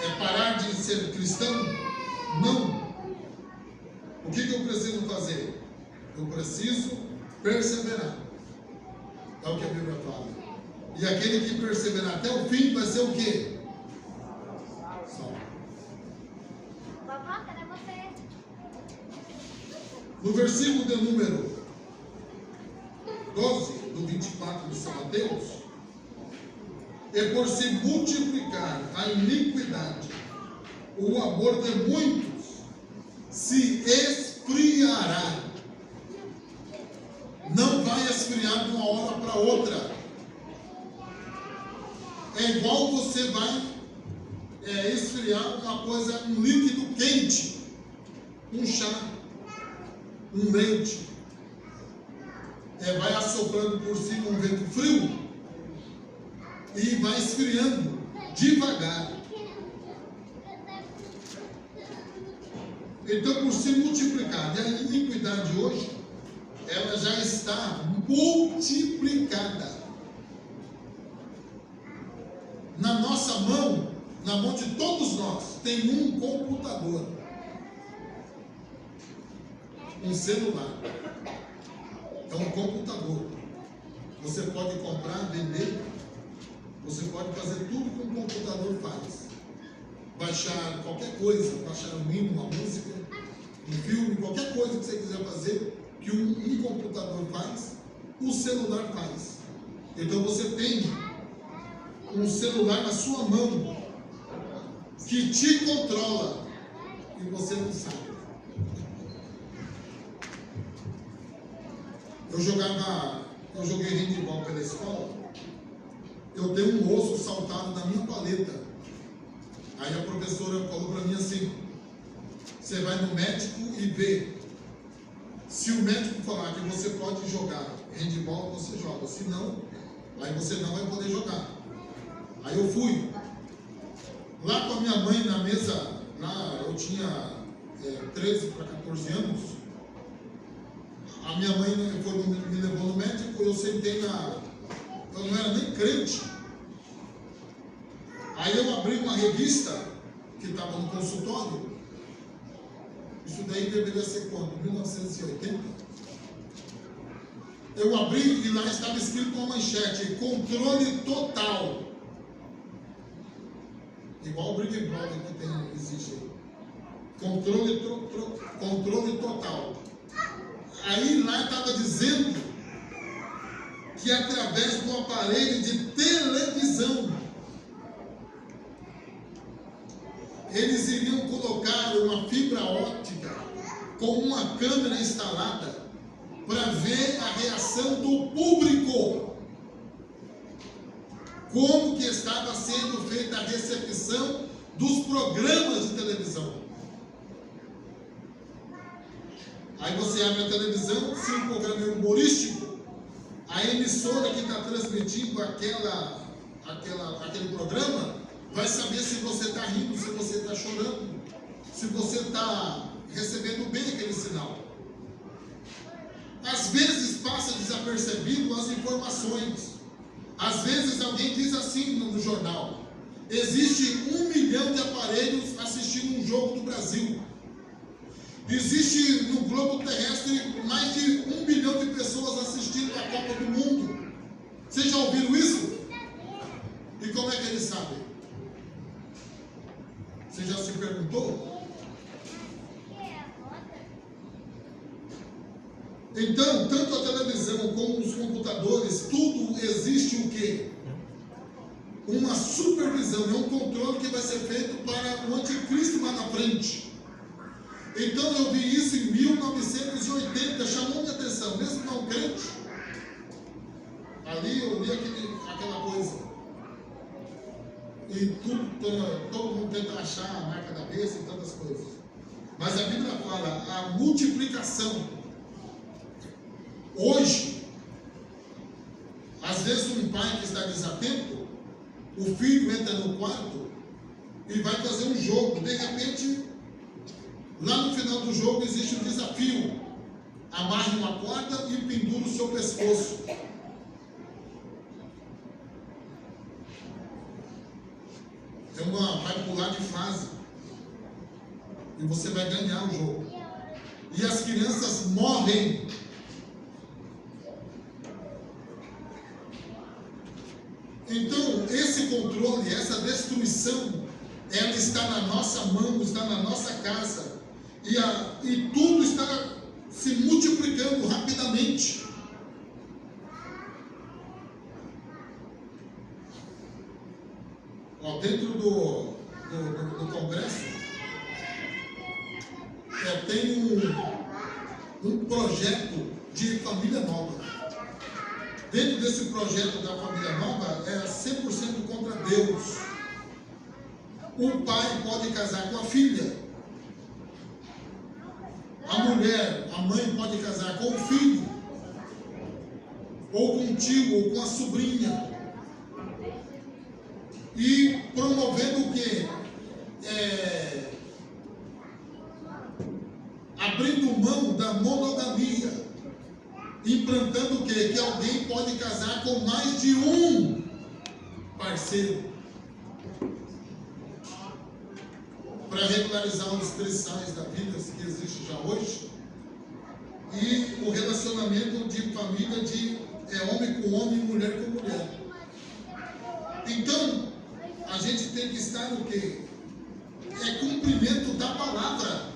É parar de ser cristão? Não. O que eu preciso fazer? Eu preciso perseverar. É o que a Bíblia fala. E aquele que perseverar até o fim vai ser o quê? Salvo. Vovó, cadê você? No versículo de número 12, do 24 de São Mateus, e por se multiplicar a iniquidade, o amor de muitos se esfriará. Não vai esfriar de uma hora para outra. É igual você vai esfriar uma coisa, um líquido quente, um chá, um leite. Vai assoprando por cima um vento frio e vai esfriando devagar. Então, por se multiplicar, e a iniquidade hoje, ela já está multiplicada. Na nossa mão, na mão de todos nós, tem um computador, um celular. É um computador. Você pode comprar, vender, você pode fazer tudo que um computador faz. Baixar qualquer coisa, baixar um hino, uma música, um filme, qualquer coisa que você quiser fazer, que um computador faz, o celular faz. Então você tem um celular na sua mão que te controla e você não sabe. Eu joguei handebol pela escola, eu dei um osso saltado na minha paleta. Aí a professora falou para mim assim: você vai no médico e vê. Se o médico falar que você pode jogar handebol, você joga. Se não, aí você não vai poder jogar. Aí eu fui. Lá com a minha mãe na mesa, lá eu tinha 13 para 14 anos. A minha mãe me levou no médico, eu sentei eu não era nem crente. Aí eu abri uma revista que estava no consultório. Isso daí deveria ser quando? 1980. Eu abri e lá estava escrito uma manchete: controle total. Igual o Big Brother que existe aí. Controle total. Aí lá estava dizendo que através do aparelho de televisão eles iriam colocar uma fibra óptica com uma câmera instalada para ver a reação do público, como que estava sendo feita a recepção dos programas de televisão. Aí você abre a televisão, se o programa é humorístico, a emissora que está transmitindo aquele programa vai saber se você está rindo, se você está chorando, se você está recebendo bem aquele sinal. Às vezes passa desapercebido as informações. Às vezes alguém diz assim no jornal: existe 1 milhão de aparelhos assistindo um jogo do Brasil. Existe no globo terrestre mais de 1 bilhão de pessoas assistindo a Copa do Mundo. Vocês já ouviram isso? E como é que eles sabem? Você já se perguntou? Então, tanto a televisão como os computadores, tudo existe o quê? uma supervisão, é um controle que vai ser feito para o anticristo lá na frente. Então eu vi isso em 1980, chamou minha atenção, mesmo não crente. Ali eu li aquela coisa. E todo mundo tenta achar a marca da besta e tantas coisas. Mas a Bíblia fala a multiplicação. Hoje, às vezes um pai que está desatento, o filho entra no quarto e vai fazer um jogo. De repente, lá no final do jogo existe um desafio. Amarre uma corda e pendure o seu pescoço. Vai pular de fase. E você vai ganhar o jogo. E as crianças morrem. Então, esse controle, essa destruição, ela está na nossa mão, está na nossa casa. E tudo está se multiplicando rapidamente. Dentro do Congresso, tem um projeto de família nova. Dentro desse projeto da família nova, é 100% contra Deus. O pai pode casar com a filha. A mulher, a mãe pode casar com o filho. Ou com o tio, ou com a sobrinha. E promovendo o quê? Abrindo mão da monogamia, implantando o quê? Que alguém pode casar com mais de um parceiro, para regularizar os 3 sais da vida que existe já hoje, e o relacionamento de família de homem com homem e mulher com mulher. Então, a gente tem que estar no quê? Cumprimento da palavra.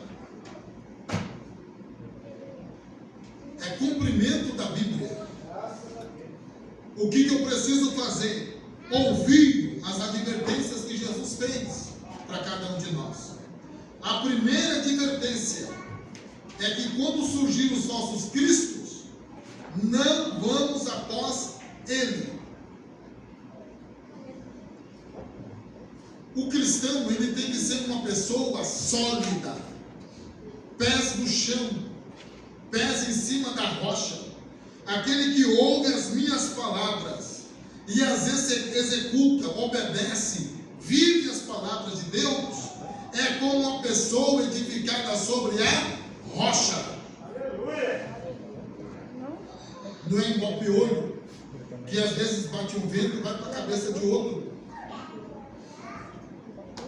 Cumprimento da Bíblia. O que eu preciso fazer? Ouvir as advertências que Jesus fez para cada um de nós. A primeira advertência é que quando surgirem os falsos cristos, não vamos após ele. O cristão, ele tem que ser uma pessoa sólida, pés no chão, pés em cima da rocha, aquele que ouve as minhas palavras e as executa, obedece, vive as palavras de Deus, é como uma pessoa edificada sobre a rocha. Não é igual piolho, que às vezes bate um vento e vai para a cabeça de outro.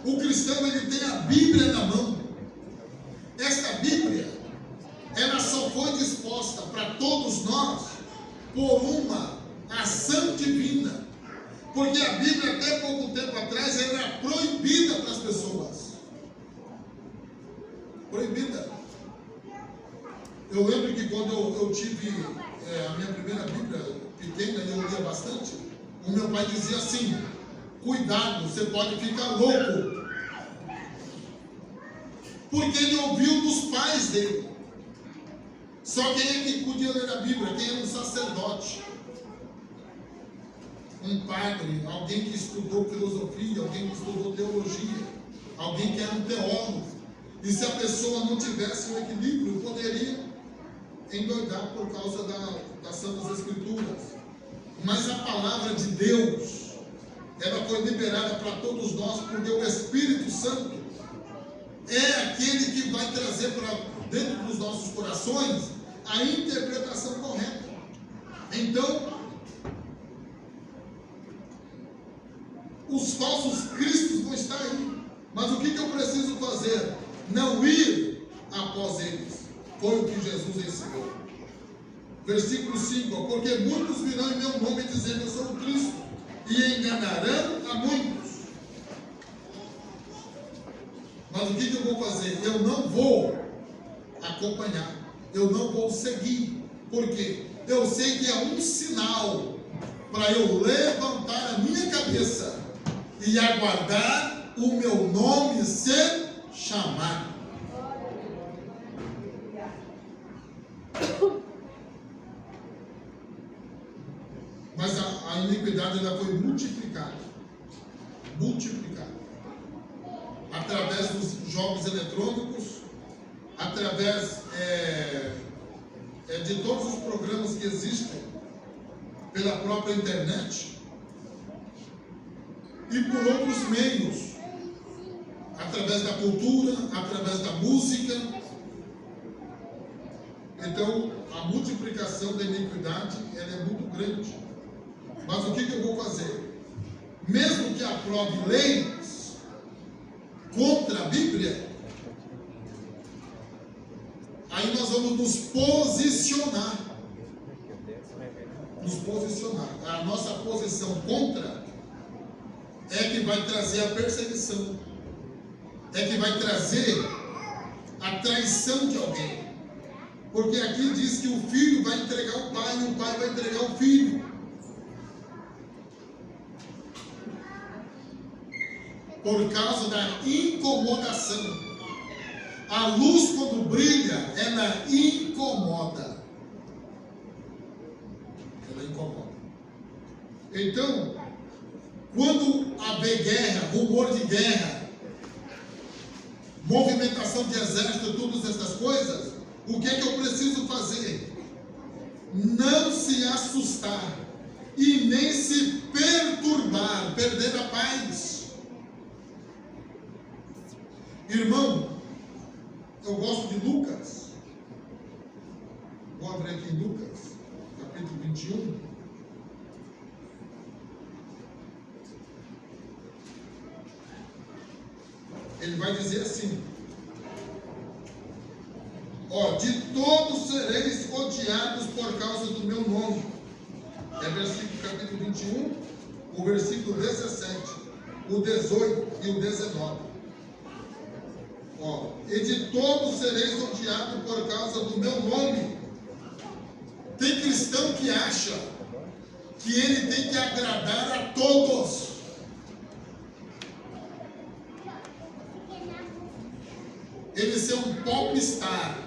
O cristão, ele tem a Bíblia na mão. Esta Bíblia, ela só foi disposta para todos nós por uma ação divina. Porque a Bíblia, até pouco tempo atrás, era proibida para as pessoas. Proibida. Eu lembro que quando eu tive a minha primeira Bíblia pequena, e eu lia bastante, o meu pai dizia assim: cuidado, você pode ficar louco. Porque ele ouviu dos pais dele. Só quem é que podia ler a Bíblia? Quem era um sacerdote, um padre, alguém que estudou filosofia, alguém que estudou teologia, alguém que era um teólogo. E se a pessoa não tivesse o equilíbrio, poderia endoidar por causa das Santas Escrituras. Mas a palavra de Deus, ela foi liberada para todos nós, porque o Espírito Santo é aquele que vai trazer para dentro dos nossos corações a interpretação correta. Então, os falsos cristos vão estar aí. Mas o que eu preciso fazer? Não ir após eles. Foi o que Jesus ensinou. Versículo 5: porque muitos virão em meu nome dizendo eu sou o Cristo, e enganarão a muitos. Mas o que eu vou fazer? Eu não vou acompanhar, eu não vou seguir. Por quê? Eu sei que é um sinal para eu levantar a minha cabeça e aguardar o meu nome ser chamado. Mas a iniquidade ela foi multiplicada. Através dos jogos eletrônicos, através de todos os programas que existem, pela própria internet e por outros meios, através da cultura, através da música. Então, a multiplicação da iniquidade ela é muito grande. Mas o que eu vou fazer? Mesmo que aprove leis contra a Bíblia, aí nós vamos nos posicionar. A nossa posição contra é que vai trazer a perseguição, é que vai trazer a traição de alguém. Porque aqui diz que o filho vai entregar o pai e o pai vai entregar o filho. Por causa da incomodação. A luz, quando brilha, ela incomoda. Ela incomoda. Então, quando haver guerra, rumor de guerra, movimentação de exército, todas essas coisas, o que é que eu preciso fazer? Não se assustar e nem se perturbar, perder a paz. Irmão, eu gosto de Lucas. Vou abrir aqui em Lucas, capítulo 21. Ele vai dizer assim: de todos sereis odiados por causa do meu nome. É versículo capítulo 21, o versículo 17, o 18 e o 19. E de todos sereis odiados por causa do meu nome. Tem cristão que acha que ele tem que agradar a todos. Ele ser um popstar.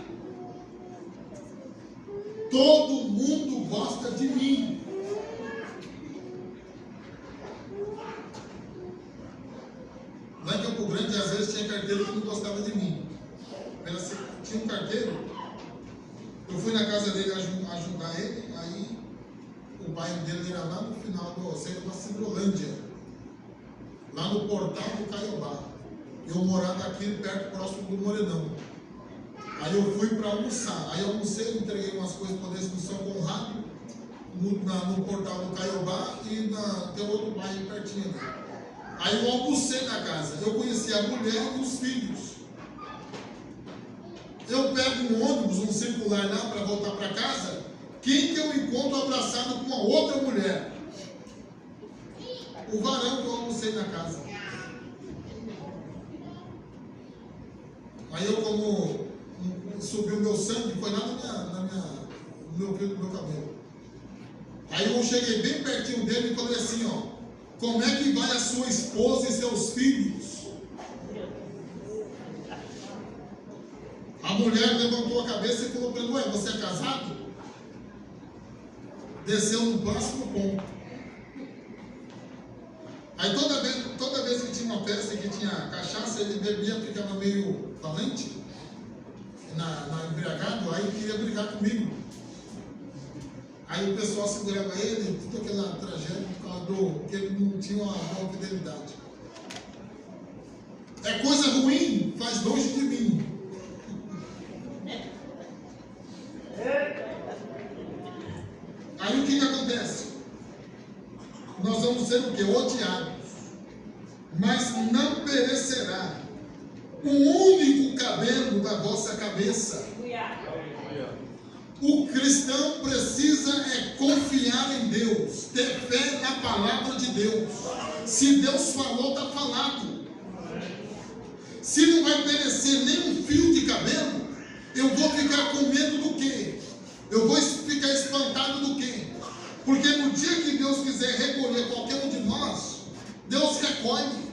Todo mundo gosta de mim. Lá em Campo Grande, às vezes, tinha carteiro que não gostava de mim. Tinha um carteiro, eu fui na casa dele ajudar ele, aí o bairro dele era lá no final do centro da Cidrolândia, lá no portal do Caiobá. Eu morava aqui perto, próximo do Morenão. Aí eu fui para almoçar. Aí eu almocei, entreguei umas coisas para dentro do São Conrado, no portal do Caiobá e tem outro bairro pertinho. Aí eu almocei na casa. Eu conheci a mulher e os filhos. Eu pego um ônibus, um circular lá para voltar para casa. Quem que eu encontro abraçado com uma outra mulher? O varão que eu almocei na casa. Aí eu, como subiu o meu sangue, foi lá no meu cabelo. Aí eu cheguei bem pertinho dele e falei assim, como é que vai a sua esposa e seus filhos? A mulher levantou a cabeça e falou para ele, você é casado? Desceu no próximo ponto. Aí toda vez que tinha uma festa que tinha cachaça, ele bebia, ficava meio valente, embriagado, aí queria brigar comigo. Aí o pessoal segurava ele, toda aquela tragédia, por causa que ele não tinha uma boa fidelidade. É coisa ruim, faz longe de mim. Aí o que acontece? Nós vamos ser o quê? Odiados. Mas não perecerá um único cabelo da vossa cabeça. O cristão precisa confiar em Deus, ter fé na palavra de Deus. Se Deus falou, está falado. Se não vai perecer nem um fio de cabelo, eu vou ficar com medo do quê? Eu vou ficar espantado do quê? Porque no dia que Deus quiser recolher qualquer um de nós, Deus recolhe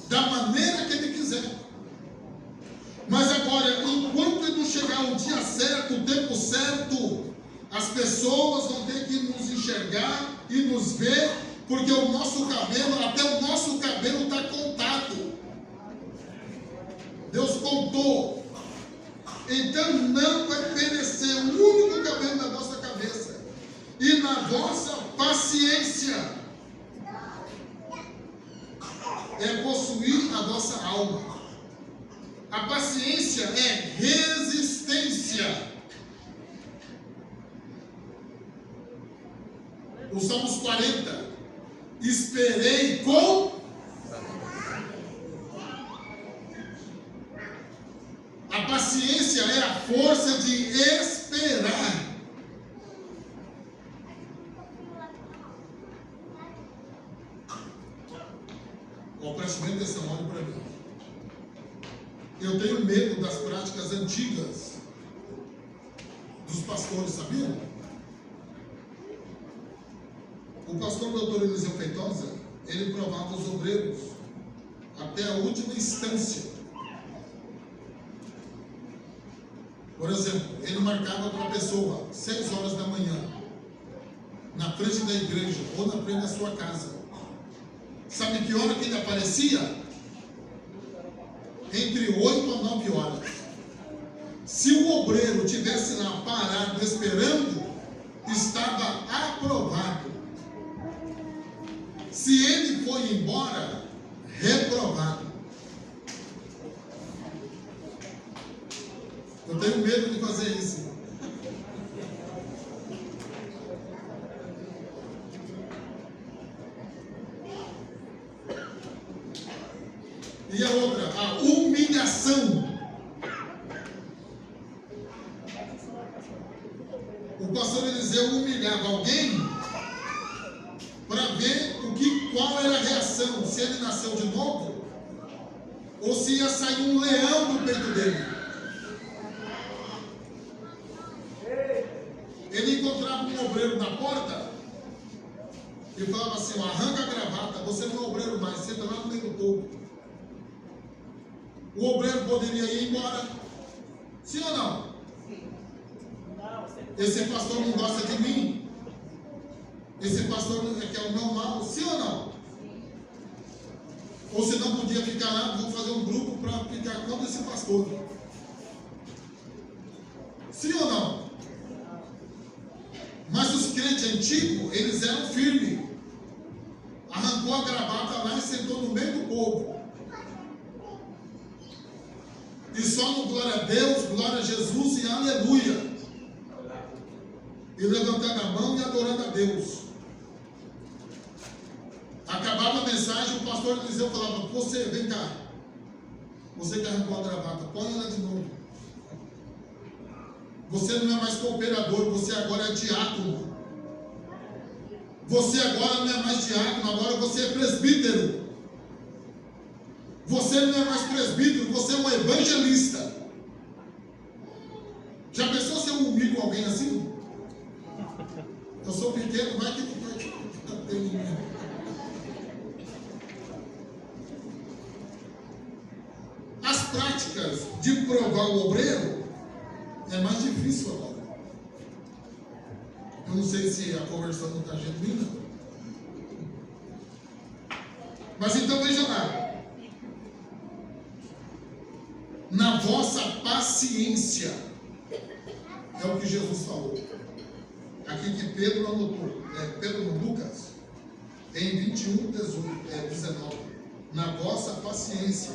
da maneira que Ele quiser. Mas agora, enquanto não chegar o dia certo, o tempo certo, as pessoas vão ter que nos enxergar e nos ver, porque o nosso cabelo, até o nosso cabelo está contado. Deus contou. Então não vai perecer o único cabelo da vossa cabeça. E na vossa paciência é possuir a vossa alma. A paciência é resistência. O Salmos 40. Esperei com... A paciência é a força de esperar. Preste bem atenção, olhe para mim. Eu tenho medo das práticas antigas dos pastores, sabiam? O pastor doutor Eliseu Feitosa, ele provava os obreiros até a última instância. Por exemplo, ele marcava para a pessoa 6 horas da manhã, na frente da igreja ou na frente da sua casa. Sabe que hora que ele aparecia? Entre 8 a 9 horas. Se o obreiro tivesse lá parado esperando, estava aprovado. Se ele foi embora, reprovado. Eu tenho medo de fazer isso. E a outra, a humilhação. O pastor Eliseu humilhava alguém para ver qual era a reação, se ele nasceu de novo ou se ia sair um leão do peito dele. Ele encontrava um obreiro na porta e falava assim: arranca a gravata, você não é obreiro mais, senta lá no meio do povo. O obreiro poderia ir embora, sim ou não? Esse pastor não gosta de mim, esse pastor quer o meu mal, sim ou não? Ou se não podia ficar lá, vou fazer um grupo para ficar contra esse pastor, sim ou não? Mas os crentes antigos, eles eram firmes. Arrancou a gravata lá e sentou no meio do povo. E só no glória a Deus, glória a Jesus e aleluia. E levantando a mão e adorando a Deus. Acabava a mensagem, o pastor Eliseu falava: você, vem cá. Você que arrancou a gravata, põe ela de novo. Você não é mais cooperador, você agora é diácono. Você agora não é mais diácono, agora você é presbítero. Você não é mais presbítero, você é um evangelista. Já pensou se eu humilho alguém assim? Eu sou pequeno, vai que as práticas de provar o obreiro é mais difícil agora. Eu não sei se a conversão não está genuína. Mas então veja lá. Na vossa paciência. É o que Jesus falou. Aqui que Pedro anotou. Pedro no Lucas. Em 19. Na vossa paciência.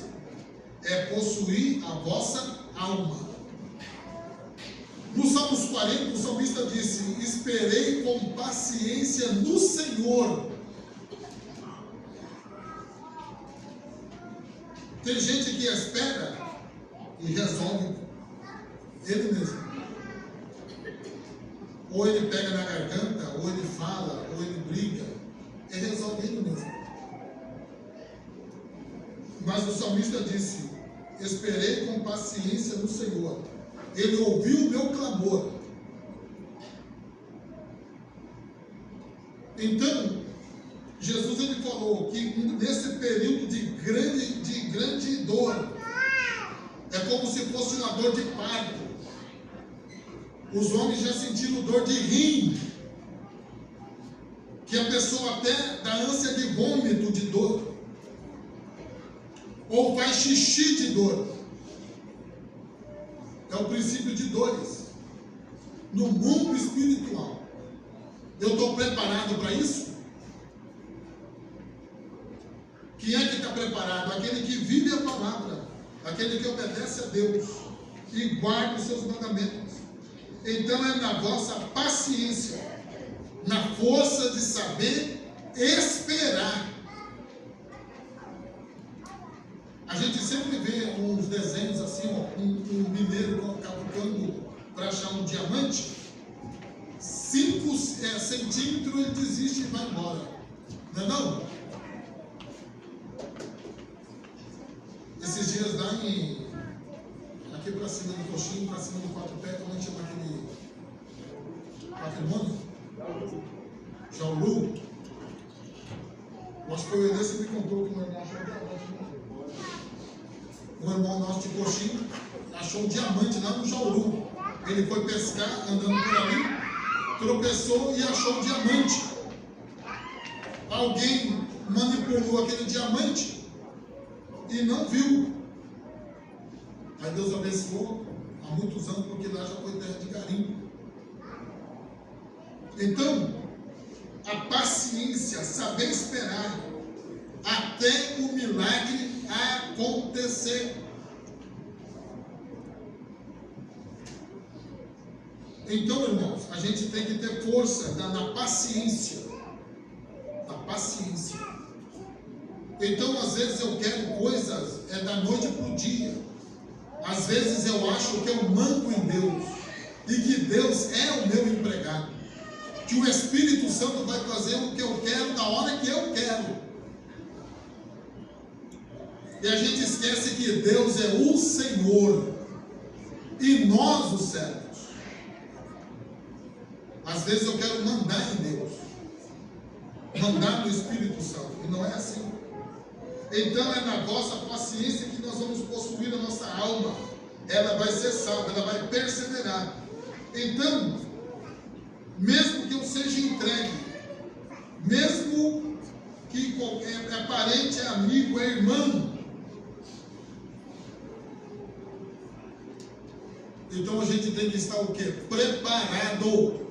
É possuir a vossa alma. No Salmos 40, o salmista disse: esperei com paciência no Senhor. Tem gente que espera e resolve ele mesmo. Ou ele pega na garganta, ou ele fala, ou ele briga. Ele resolve ele mesmo. Mas o salmista disse: esperei com paciência no Senhor. Ele ouviu o meu clamor. Então, Jesus ele falou que nesse período de grande dor, é como se fosse uma dor de parto. Os homens já sentiram dor de rim, que a pessoa até dá ânsia de vômito de dor, ou faz xixi de dor. É o princípio de dores no mundo espiritual. Eu estou preparado para isso? Quem é que está preparado? Aquele que vive a palavra, aquele que obedece a Deus e guarda os seus mandamentos. Então é na vossa paciência, na força de saber esperar. A gente sempre vê uns desenhos assim, ó, um mineiro cavucando para achar um diamante. 5 centímetros ele desiste e vai embora. Não é não? Esses dias lá aqui para cima do coxinho, para cima do 4 pés, como a gente chama aquele patrimônio? Jauru. Acho que foi o Enes que me contou que o meu irmão achou diamante. Um irmão nosso de coxinho achou um diamante lá no Jauru. Ele foi pescar, andando por ali, tropeçou e achou um diamante. Alguém manipulou aquele diamante e não viu. Aí Deus abençoou há muitos anos, porque lá já foi terra de garimpo. Então, a paciência, saber esperar até o milagre acontecer. Então, irmãos, a gente tem que ter força na paciência. Na paciência. Então, às vezes eu quero coisas da noite para o dia. Às vezes eu acho que eu mando em Deus e que Deus é o meu empregado, que o Espírito Santo vai fazer o que eu quero na hora que eu quero. E a gente esquece que Deus é o Senhor e nós os servos. Às vezes eu quero mandar em Deus, mandar no Espírito Santo, e não é assim. Então é na vossa paciência que nós vamos possuir a nossa alma. Ela vai ser salva, ela vai perseverar. Então, mesmo que eu seja entregue, mesmo que é parente, é amigo, é irmão, então a gente tem que estar o quê? Preparado,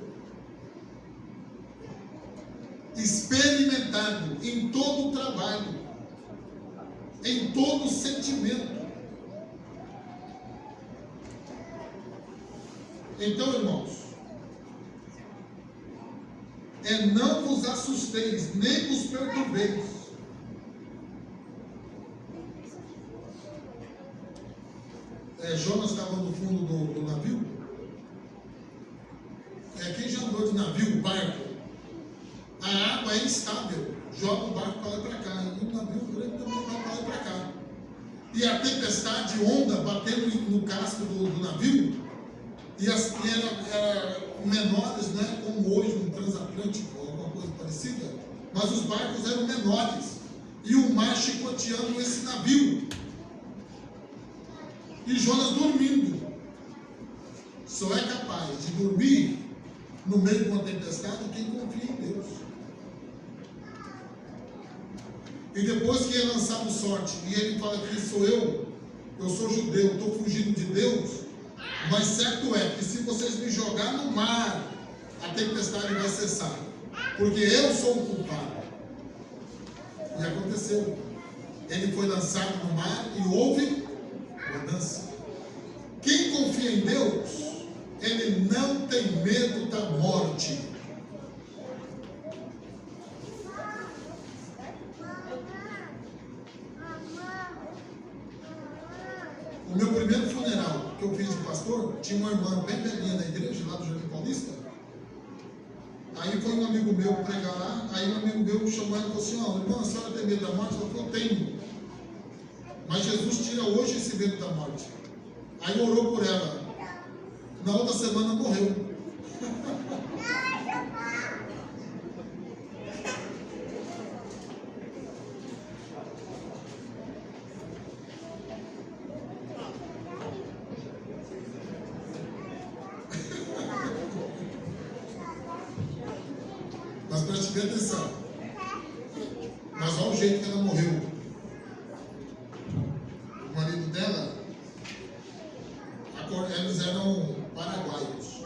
experimentado em todo o trabalho, em todo sentimento. Então, irmãos, não vos assusteis, nem vos perturbeis. Jonas estava no fundo do navio. Quem já andou de navio, barco, a água é instável, joga o barco para lá e para cá, e o navio grande também vai para lá e para cá. E a tempestade, onda batendo no casco do navio, e eram menores, né, como hoje um transatlântico ou alguma coisa parecida, mas os barcos eram menores, e o mar chicoteando esse navio, e Jonas dormindo. Só é capaz de dormir no meio de uma tempestade quem confia em Deus. E depois que é lançado sorte, e ele fala que eu sou judeu, estou fugindo de Deus, mas certo é que se vocês me jogar no mar, a tempestade vai cessar, porque eu sou o culpado. E aconteceu. Ele foi lançado no mar e houve mudança. Quem confia em Deus, ele não tem medo da morte. O meu primeiro funeral que eu fiz de pastor, tinha uma irmã bem velhinha da igreja, lá do Jardim Paulista. Aí foi um amigo meu pregar lá, aí um amigo meu chamou ela e falou assim: ó, irmã, a senhora tem medo da morte? Ela falou: tenho. Mas Jesus tira hoje esse medo da morte. Aí orou por ela. Na outra semana morreu. bem atenção. Mas olha o jeito que ela morreu. O marido dela, eles eram paraguaios.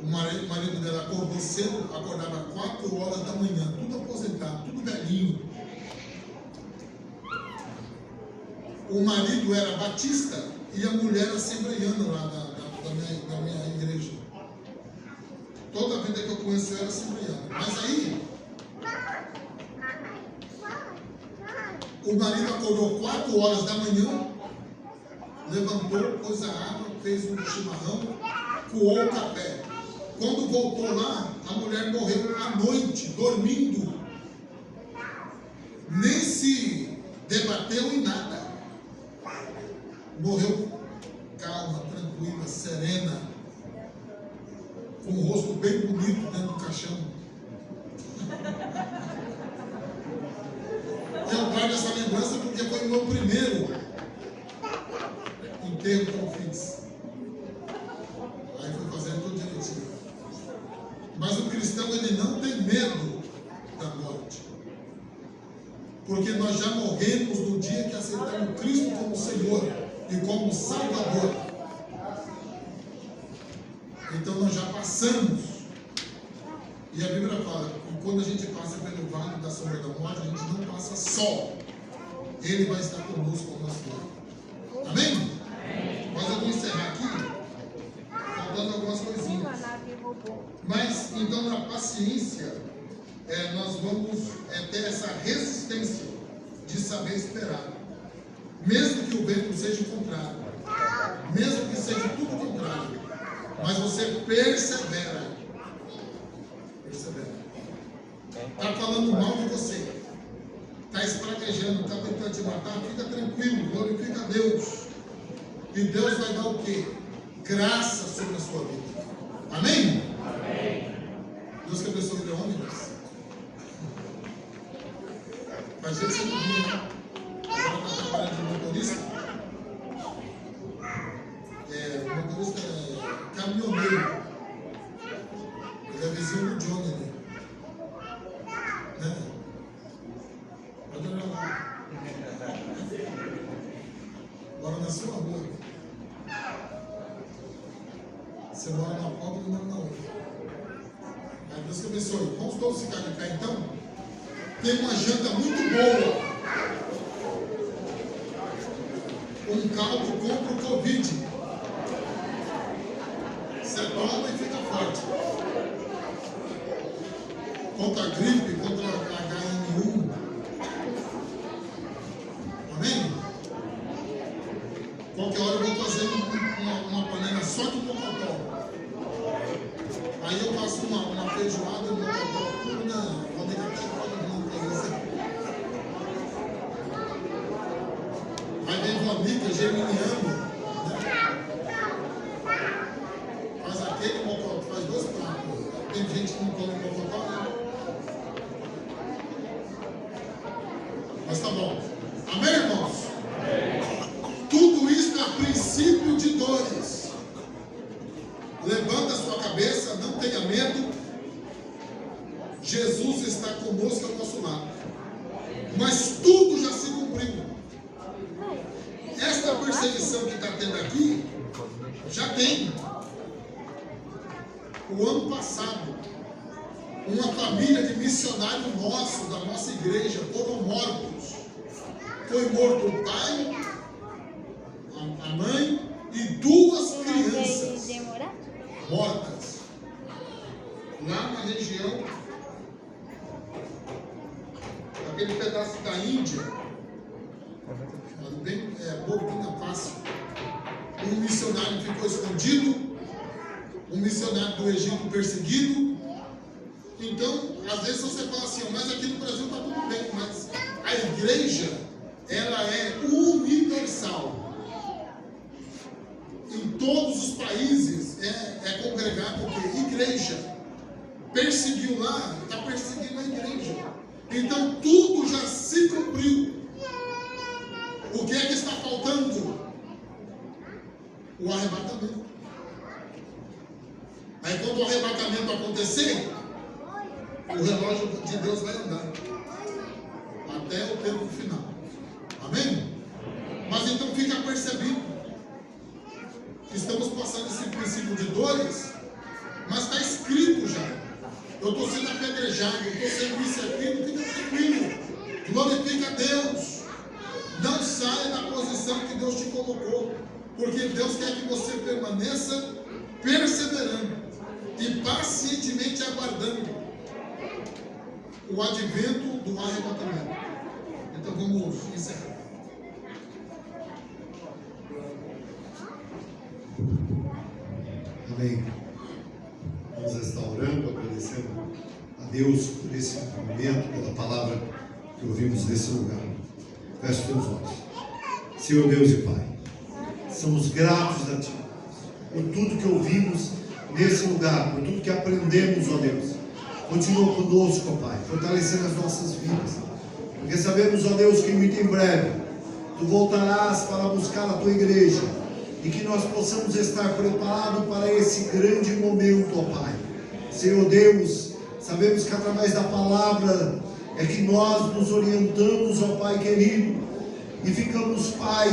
O marido dela acordou cedo, acordava 4 horas da manhã, tudo aposentado, tudo velhinho. O marido era batista e a mulher assembleiana lá da minha igreja. Toda a vida que eu conheci eu era assembleiana. Mas aí, o marido acordou 4 horas da manhã, levantou, pôs a água, fez um chimarrão, coou o café. Quando voltou lá, a mulher morreu à noite, dormindo. Nem se debateu em nada. Morreu calma, tranquila, serena, com o rosto bem bonito dentro do caixão. Eu guardo essa lembrança porque foi o meu primeiro enterro que eu fiz. Aí fui fazendo tudo direitinho. Mas o cristão, ele não tem medo da morte. Porque nós já morremos no dia que aceitamos Cristo como Senhor e como Salvador. Então nós já passamos. E a Bíblia fala que quando a gente passa pelo vale da sombra da morte, a gente não passa só. Ele vai estar conosco ao nosso lado. Amém? Amém. Mas eu vou encerrar aqui, faltando algumas coisinhas. Mas, então, na paciência, nós vamos ter essa resistência de saber esperar. Mesmo que o vento seja o contrário. Mesmo que seja tudo o contrário. Mas você persevera. Persevera. Está falando mal de você. Está espraguejando, está tentando te matar. Fica tranquilo, glorifica a Deus. E Deus vai dar o quê? Graça sobre a sua vida. Amém? Amém. Deus que abençoe o homens. Mas gente, você não viu, né? Agora está trabalhando de motorista. O motorista é caminhoneiro. Ele é vizinho do Johnny, né? Pode olhar lá. Mora na sua rua. Você mora na porta e mora na outra. Aí Deus que abençoe. Vamos todos ficar de pé então? Tem uma janta muito boa. Um caldo contra o Covid. Você toma e fica forte. Contra a gripe, contra a HN1. Amém? Qualquer hora eu vou fazer uma panela só de mocotó. Aí eu faço uma feijoada de mocotó puro. Não, vou ter que até pode não fazer isso. Aí vem uma amiga germiniano, né? Faz aquele mocotó, faz 2 pratos. Tem gente que não come mocotó, né? Mas tá bom. Amém, irmãos? Tudo isso é princípio de dores. Levanta a sua cabeça, não tenha medo. Jesus está conosco ao nosso lado. Mas tudo já se cumpriu. Esta perseguição que está tendo aqui, já tem. O ano passado, uma família de missionários nossos, da nossa igreja, foram mortos. Foi morto o pai, a mãe e 2 crianças mortas. Lá na região, aquele pedaço da Índia, bem Burkina Faso. Um missionário ficou escondido, um missionário do Egito perseguido. Então, às vezes você fala assim, mas aqui no Brasil está tudo bem, mas a igreja, ela é universal. Em todos os países é congregado o quê? Igreja. Perseguiu lá, está perseguindo a igreja. Então tudo já se cumpriu. O que é que está faltando? O arrebatamento. Aí quando o arrebatamento acontecer, O relógio de Deus vai andar até o tempo final. Amém? Mas então fica percebido que estamos passando esse princípio de dores, mas está escrito já. Eu estou sendo apedrejado, eu estou sendo isso e aquilo, fica tranquilo. Glorifica a Deus. Não saia da posição que Deus te colocou, porque Deus quer que você permaneça perseverando e pacientemente aguardando o advento do arrebatamento. Então vamos encerrar. Amém. Vamos estar orando, agradecendo a Deus por esse momento, pela palavra que ouvimos nesse lugar. Feche teus olhos. Senhor Deus e Pai, somos gratos a Ti por tudo que ouvimos nesse lugar, por tudo que aprendemos, ó Deus. Continua conosco, ó Pai, fortalecendo as nossas vidas, porque sabemos, ó Deus, que muito em breve Tu voltarás para buscar a Tua igreja, e que nós possamos estar preparados para esse grande momento, ó Pai. Senhor Deus, sabemos que através da palavra é que nós nos orientamos, ó Pai querido, e ficamos, Pai,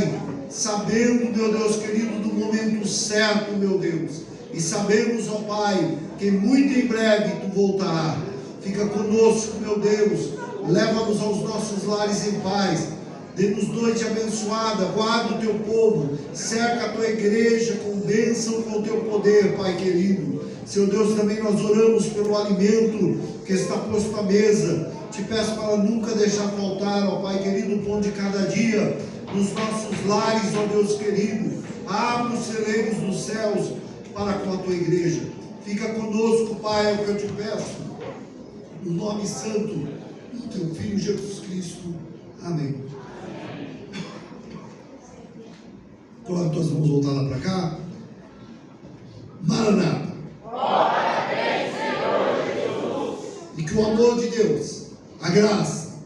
sabendo, meu Deus querido, do momento certo, meu Deus, e sabemos, ó Pai, que muito em breve Tu voltará. Fica conosco, meu Deus, leva-nos aos nossos lares em paz. Dê-nos noite abençoada, guarda o Teu povo, cerca a Tua igreja com bênção, com o Teu poder, Pai querido. Senhor Deus, também nós oramos pelo alimento que está posto à mesa. Te peço para nunca deixar faltar, ó Pai querido, o pão de cada dia nos nossos lares, ó Deus querido. Abre os celeiros dos céus para com a Tua igreja. Fica conosco, Pai, é o que eu te peço. No nome santo do Teu Filho Jesus Cristo. Amém. Agora nós vamos voltar lá para cá. Maranata. E que o amor de Deus, a graça,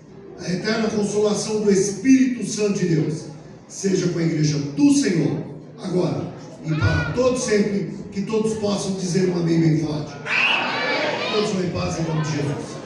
a eterna consolação do Espírito Santo de Deus seja com a igreja do Senhor, agora e para todos sempre. Que todos possam dizer um amém bem forte. Todos vão em paz em nome de Jesus.